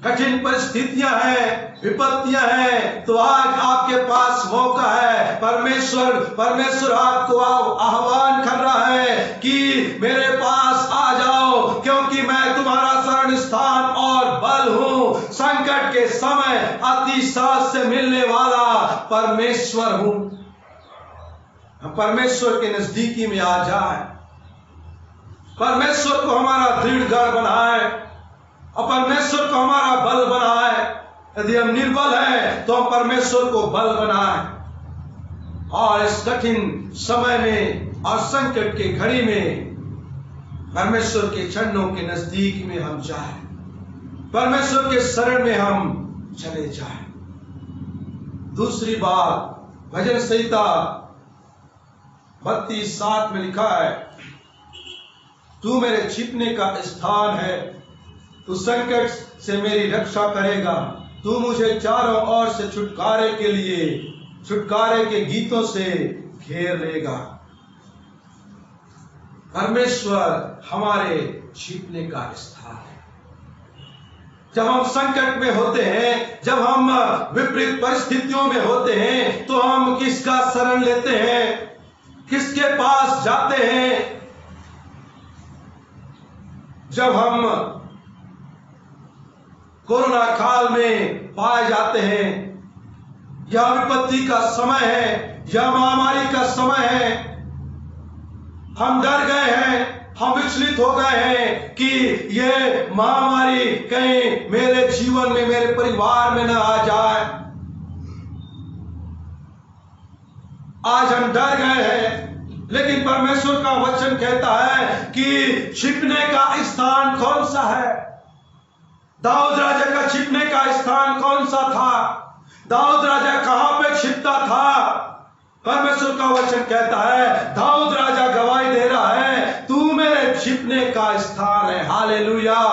कठिन परिस्थितियां हैं, विपत्तियां हैं, तो आज आपके पास मौका है। परमेश्वर आपको आह्वान कर रहा है कि मेरे पास आ जाओ, क्योंकि मैं तुम्हारा शरण स्थान और बल हूं। संकट के समय अति साहस से मिलने वाला परमेश्वर हूं। हम परमेश्वर के नजदीकी में आ जाए, परमेश्वर को हमारा दृढ़ गढ़ बनाए और परमेश्वर को हमारा बल बनाए। यदि हम निर्बल हैं तो हम परमेश्वर को बल बनाए और इस कठिन समय में और संकट के घड़ी में परमेश्वर के चरणों के नजदीक में हम जाए, परमेश्वर के शरण में हम चले जाए। दूसरी बात, भजन संहिता 32:7 में लिखा है, तू मेरे छिपने का स्थान है, तू संकट से मेरी रक्षा करेगा, तू मुझे चारों ओर से छुटकारे के गीतों से घेर लेगा। परमेश्वर हमारे छिपने का स्थान है। जब हम संकट में होते हैं, जब हम विपरीत परिस्थितियों में होते हैं, तो हम किसका शरण लेते हैं, किसके पास जाते हैं? जब हम कोरोना काल में पाए जाते हैं, यह विपत्ति का समय है, यह महामारी का समय है, हम डर गए हैं, हम विचलित हो गए हैं कि यह महामारी कहीं मेरे जीवन में, मेरे परिवार में न आ जाए। आज हम डर गए हैं, लेकिन परमेश्वर का वचन कहता है कि छिपने का स्थान कौन सा है? दाऊद राजा का छिपने का स्थान कौन सा था? दाऊद राजा कहां पे छिपता था? परमेश्वर का वचन कहता है, दाऊद राजा गवाही दे रहा है, तू मेरे छिपने का स्थान है। हालेलुया।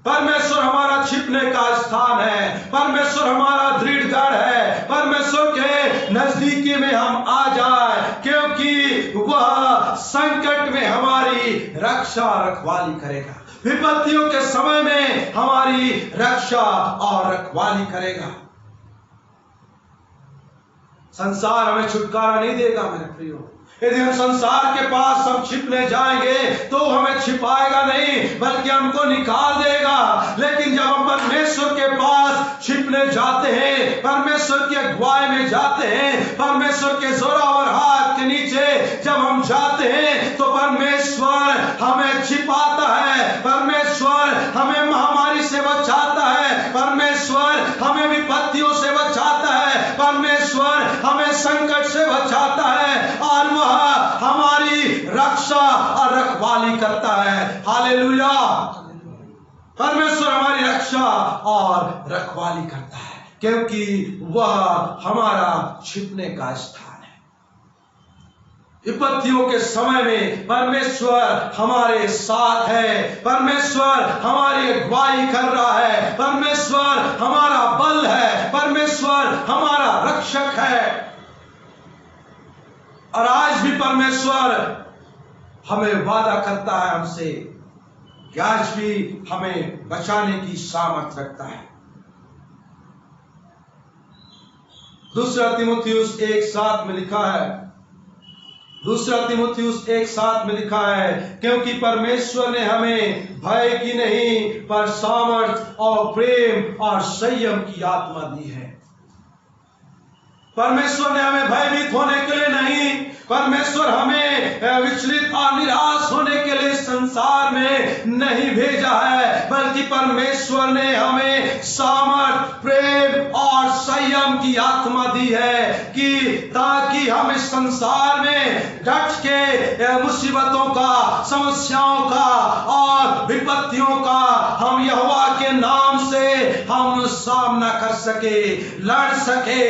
परमेश्वर हमारा छिपने का स्थान है, परमेश्वर हमारा दृढ़ गढ़ है। परमेश्वर के नजदीकी में हम आ जाए, क्योंकि वह संकट में हमारी रक्षा रखवाली करेगा, विपत्तियों के समय में हमारी रक्षा और रखवाली करेगा। संसार हमें छुटकारा नहीं देगा मेरे प्रियो। यदि हम संसार के पास हम छिपने जाएंगे तो हमें छिपाएगा नहीं, बल्कि हमको निकाल देगा। लेकिन जब हम परमेश्वर के पास छिपने जाते हैं, परमेश्वर की अगुवाई में जाते हैं, परमेश्वर के जोरावर हाथ के नीचे जब हम जाते हैं, तो परमेश्वर हमें छिपाता है, परमेश्वर हमें महामारी से बचाता है, परमेश्वर हमें विपत्तियों से बचाता है, परमेश्वर हमें संकट से बचाता है और वह हमारी रक्षा और रखवाली करता है। हालेलुया। परमेश्वर हमारी रक्षा और रखवाली करता है, क्योंकि वह हमारा छिपने का स्थान है। विपत्तियों के समय में परमेश्वर हमारे साथ है, परमेश्वर हमारी अगुवाई कर रहा है, परमेश्वर हमारा बल है, परमेश्वर हमारा रक्षक है। और आज भी परमेश्वर हमें वादा करता है हमसे कि आज भी हमें बचाने की सामर्थ रखता है। दूसरा तीमुथियुस 1:7 में लिखा है, दूसरा तीमुथियुस 1:7 में लिखा है, क्योंकि परमेश्वर ने हमें भय की नहीं पर सामर्थ और प्रेम और संयम की आत्मा दी है। परमेश्वर ने हमें भयभीत होने के लिए नहीं, परमेश्वर हमें विचलित और निराश होने के लिए संसार में नहीं भेजा है, बल्कि परमेश्वर ने हमें सामर्थ, प्रेम और संयम की आत्मा दी है कि ताकि हम इस संसार में डट के मुसीबतों का, समस्याओं का और विपत्तियों का हम यहोवा के नाम से हम सामना कर सके, लड़ सके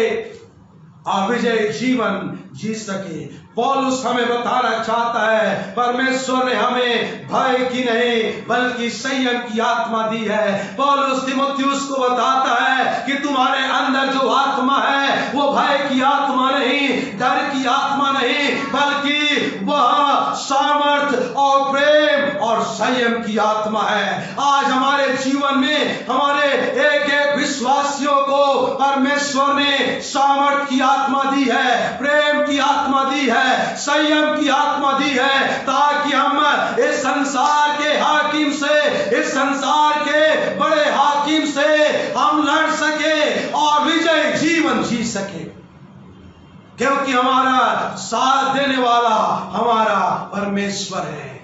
और विजय जीवन जी सके। पौलुस हमें बताना चाहता है परमेश्वर ने हमें भय की नहीं बल्कि संयम की आत्मा दी है। पौलुस तीमुथियुस को बताता है कि तुम्हारे अंदर जो आत्मा है वो भय की आत्मा नहीं, डर की आत्मा नहीं, बल्कि वह सामर्थ और प्रेम और संयम की आत्मा है। आज हमारे जीवन में हमारे एक एक विश्वासियों को परमेश्वर ने सामर्थ की आत्मा दी है, प्रेम की आत्मा दी है, संयम की आत्मा दी है, ताकि हम इस संसार के हाकिम से, इस संसार के बड़े हाकिम से हम लड़ सके और विजय जीवन जी सके। क्योंकि हमारा साथ देने वाला हमारा परमेश्वर है।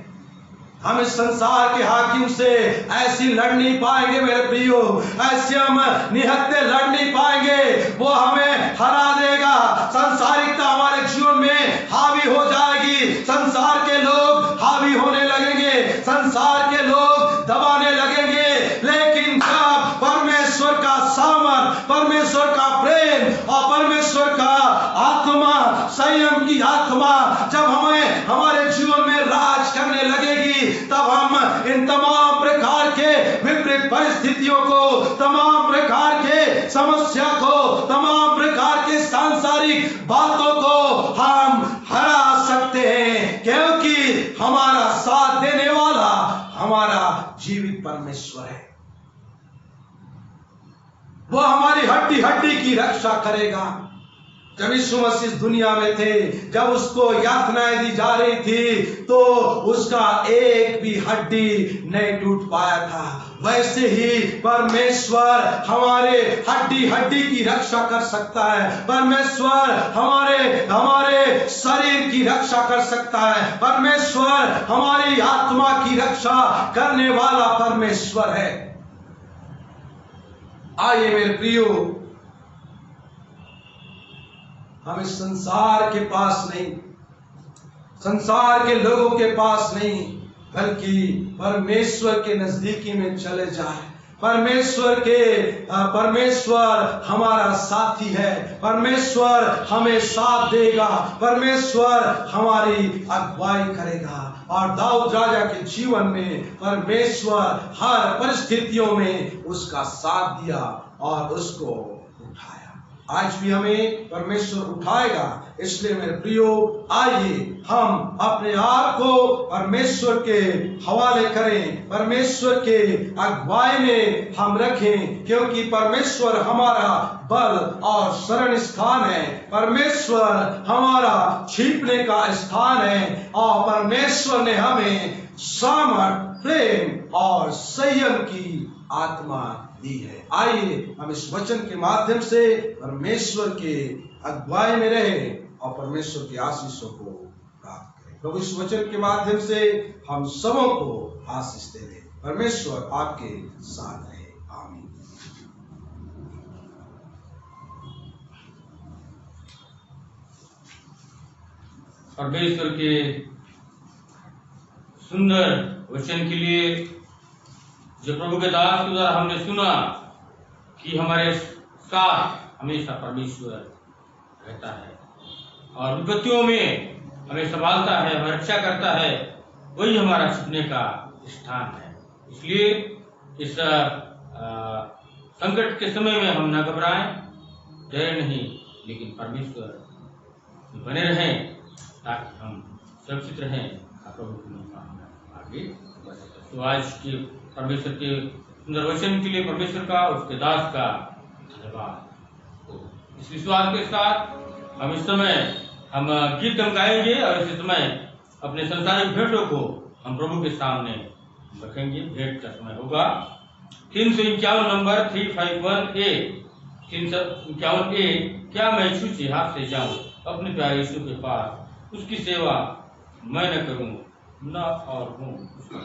हम इस संसार के हाकिम से ऐसी लड़ नहीं पाएंगे मेरे प्रियो, ऐसे हम निहत्थे लड़ नहीं पाएंगे, वो हमें हरा देगा। संसारिकता हमारे जीवन में हावी हो जाएगी, संसार के लोग हावी होने लगेंगे, संसार के लोग दबाने लगेंगे। लेकिन जब परमेश्वर का सामर्थ, परमेश्वर का प्रेम और परमेश्वर का आत्मा, संयम की आत्मा जब हमें हमारे जीवन में राज करने लगेगी, तब हम इन तमाम प्रकार के विपरीत परिस्थितियों को, तमाम प्रकार के समस्या को, तमाम प्रकार के सांसारिक बातों को हम हरा सकते हैं, क्योंकि हमारा साथ देने वाला हमारा जीवित परमेश्वर है। वो हमारी हड्डी हड्डी की रक्षा करेगा। जब यीशु मसीह इस दुनिया में थे, जब उसको यातनाएं दी जा रही थी, तो उसका एक भी हड्डी नहीं टूट पाया था। वैसे ही परमेश्वर हमारे हड्डी हड्डी की रक्षा कर सकता है, परमेश्वर हमारे शरीर की रक्षा कर सकता है, परमेश्वर हमारी आत्मा की रक्षा करने वाला परमेश्वर है। आइए मेरे प्रियो, हम इस संसार के पास नहीं, संसार के लोगों के पास नहीं, बल्कि परमेश्वर के नजदीकी में चले जाए। परमेश्वर हमारा साथी है, परमेश्वर हमें साथ देगा, परमेश्वर हमारी अगुवाई करेगा। और दाऊद राजा के जीवन में परमेश्वर हर परिस्थितियों में उसका साथ दिया और उसको उठाया। आज भी हमें परमेश्वर उठाएगा। इसलिए मेरे प्रियो, आइए हम अपने आप को परमेश्वर के हवाले करें, परमेश्वर के अगुवाई में हम रखें, क्योंकि परमेश्वर हमारा बल और शरण स्थान है, परमेश्वर हमारा छिपने का स्थान है और परमेश्वर ने हमें सामर्थ, प्रेम और संयम की आत्मा दी है। आइए हम इस वचन के माध्यम से परमेश्वर के अगुवाई में रहे और परमेश्वर की आशीषों को प्राप्त करें। प्रभु इस वचन के माध्यम से हम सबों को आशीष दे। परमेश्वर आपके साथ रहे। आमीन। परमेश्वर के सुंदर वचन के लिए जो प्रभु के दास के द्वारा हमने सुना कि हमारे साथ हमेशा परमेश्वर रहता है और विपत्तियों में हमें संभालता है, हमें रक्षा करता है, वही हमारा छिपने का स्थान है। इसलिए इस संकट के समय में हम न घबराएं, डरे नहीं, लेकिन परमेश्वर बने रहें ताकि हम सुरक्षित रहें और प्रभु की महिमा में आगे बढ़ सकें। तो आज की परमेश्वर के सुंदर वचन के लिए परमेश्वर का, उसके दास का धन्यवाद हो। इस विश्वास के साथ हम इस समय हम गीत हम गाएंगे और इस समय अपने संसारिक भेंटों को हम प्रभु के सामने रखेंगे। भेंट का समय होगा 351 नंबर 351A 351A। क्या मैं छूछे हाथ से जाऊं अपने प्यारे यीशु के पास, उसकी सेवा मैं न करूं न और हूं उसका।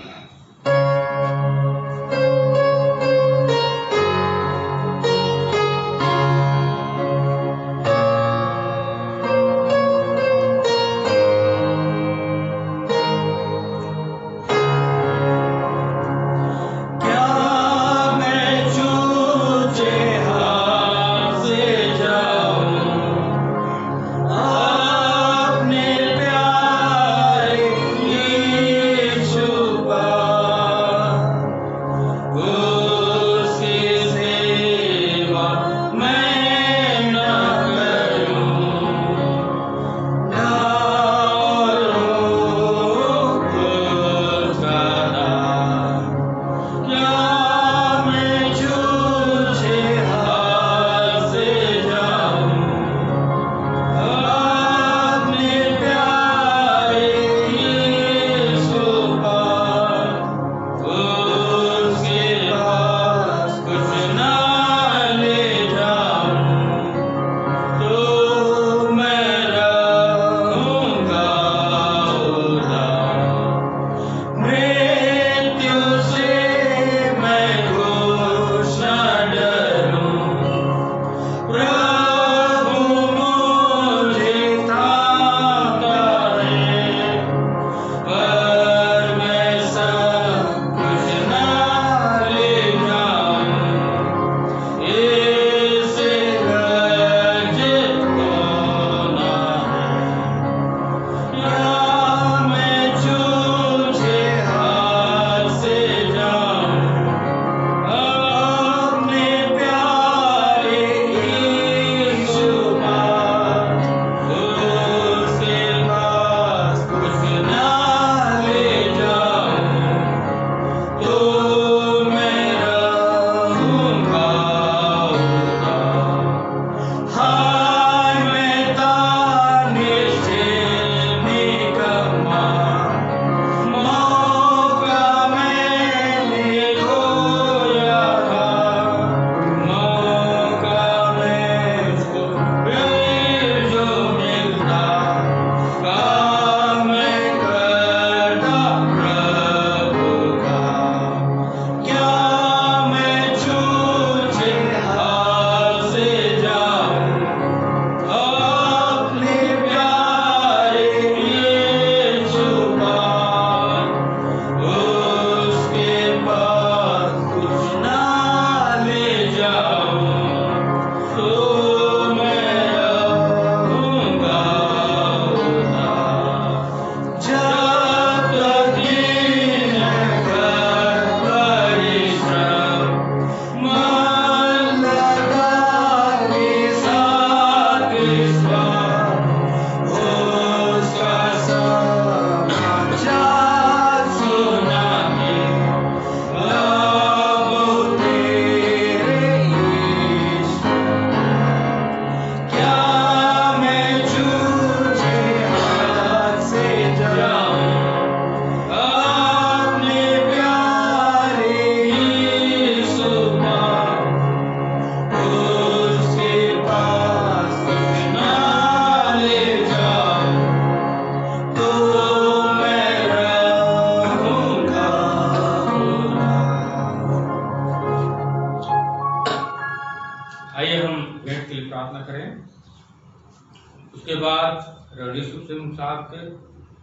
उसके बाद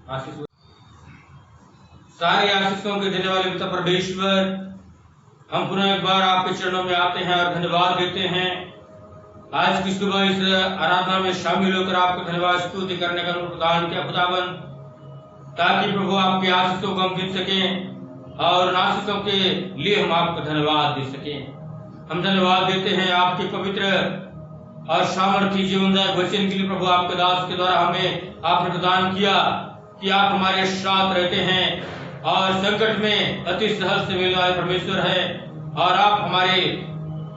आशीष सारे आशीषों के देने वाले पिता परमेश्वर, हम पुनः एक बार आपके चरणों में आते हैं और धन्यवाद देते हैं। आज की सुबह इस आराधना में शामिल होकर आपको धन्यवाद स्तुति करने का प्रदान किया खुदावन, ताकि प्रभु आपके आशीषों को हम गिन सकें और आशीषों के लिए हम आपको धन्यवाद दे सकें। हम धन्यवाद देते हैं आपके पवित्र और सामर्थ्य जीवनदायक वचन के लिए प्रभु, आपके दास के द्वारा हमें आपने प्रदान किया कि आप हमारे साथ रहते हैं और संकट में अति सहज से मिलने वाले परमेश्वर है और आप हमारे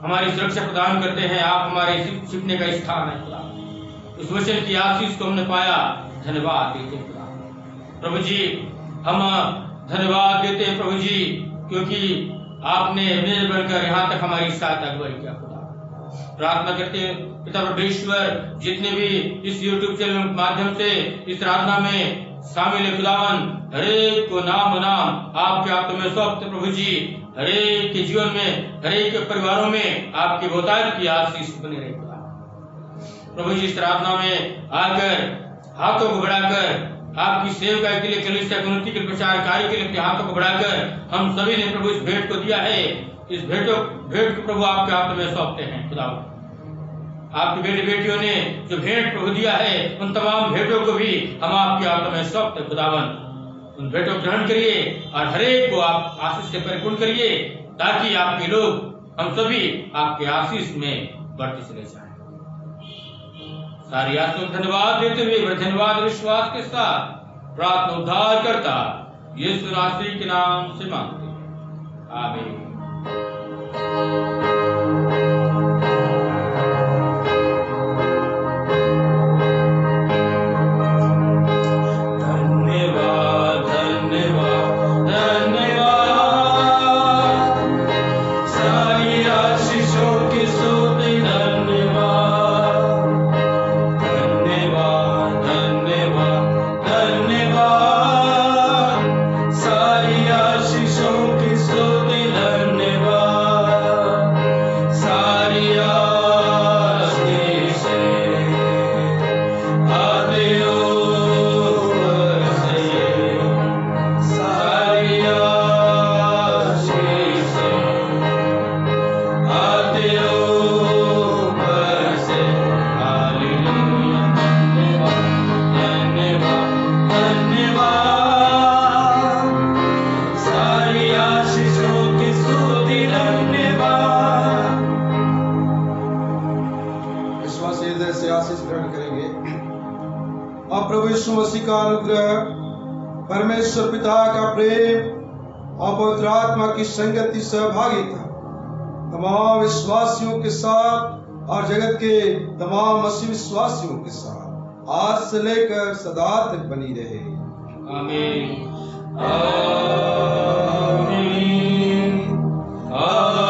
हमारी सुरक्षा प्रदान करते हैं। आप हमारे छिपने का स्थान है खुदा। उस वचन की आशीष को हमने पाया, धन्यवाद देते हैं खुदा। प्रभु जी हम धन्यवाद देते हैं प्रभु जी, क्योंकि आपने मेल बनकर यहाँ तक हमारी साथ अगुवाई किया खुदा। प्रार्थना करते हैं पिता परमेश्वर, जितने भी इस YouTube चैनल के माध्यम से इस आराधना में शामिल है खुदावन, हरेक को नाम नाम आपके हाथों में सौंपते प्रभु जी। हरेक के जीवन में, हरेक के परिवारों में आपकी बहुतायत की आशीष बने रहे खुदा। प्रभु जी इस आराधना में आकर हाथों को बढ़ाकर आपकी सेवका के लिए, कलीसिया की उन्नति के प्रचार कार्य के लिए अपने हाथों को बढ़ाकर हम सभी ने प्रभु इस भेंट को दिया है। इस भेंट को प्रभु आपके हाथों में सौंपते हैं खुदा। आपकी बेटे बेटियों ने जो भेंट प्रभु दिया है, उन तमाम भेंटों को भी हम आपके हाथों में सौंपते खुदावन। उन भेंटों को ग्रहण करिए और हरेक को आप आशीष से परिपूर्ण करिए, ताकि आपके लोग, हम सभी आपके आशीष में बढ़ते चले जाएं। सारी आशीष को धन्यवाद देते हुए, धन्यवाद विश्वास के साथ प्रार्थना उद्धार करता यीशु नासरी के नाम से मांगते हैं, आमीन। परमेश्वर पिता का प्रेम और पवित्र आत्मा की संगति सहभागिता तमाम विश्वासियों के साथ और जगत के तमाम मसीह विश्वासियों के साथ आज से लेकर सदा तक बनी रहे। आमीन। आमीन। आमीन।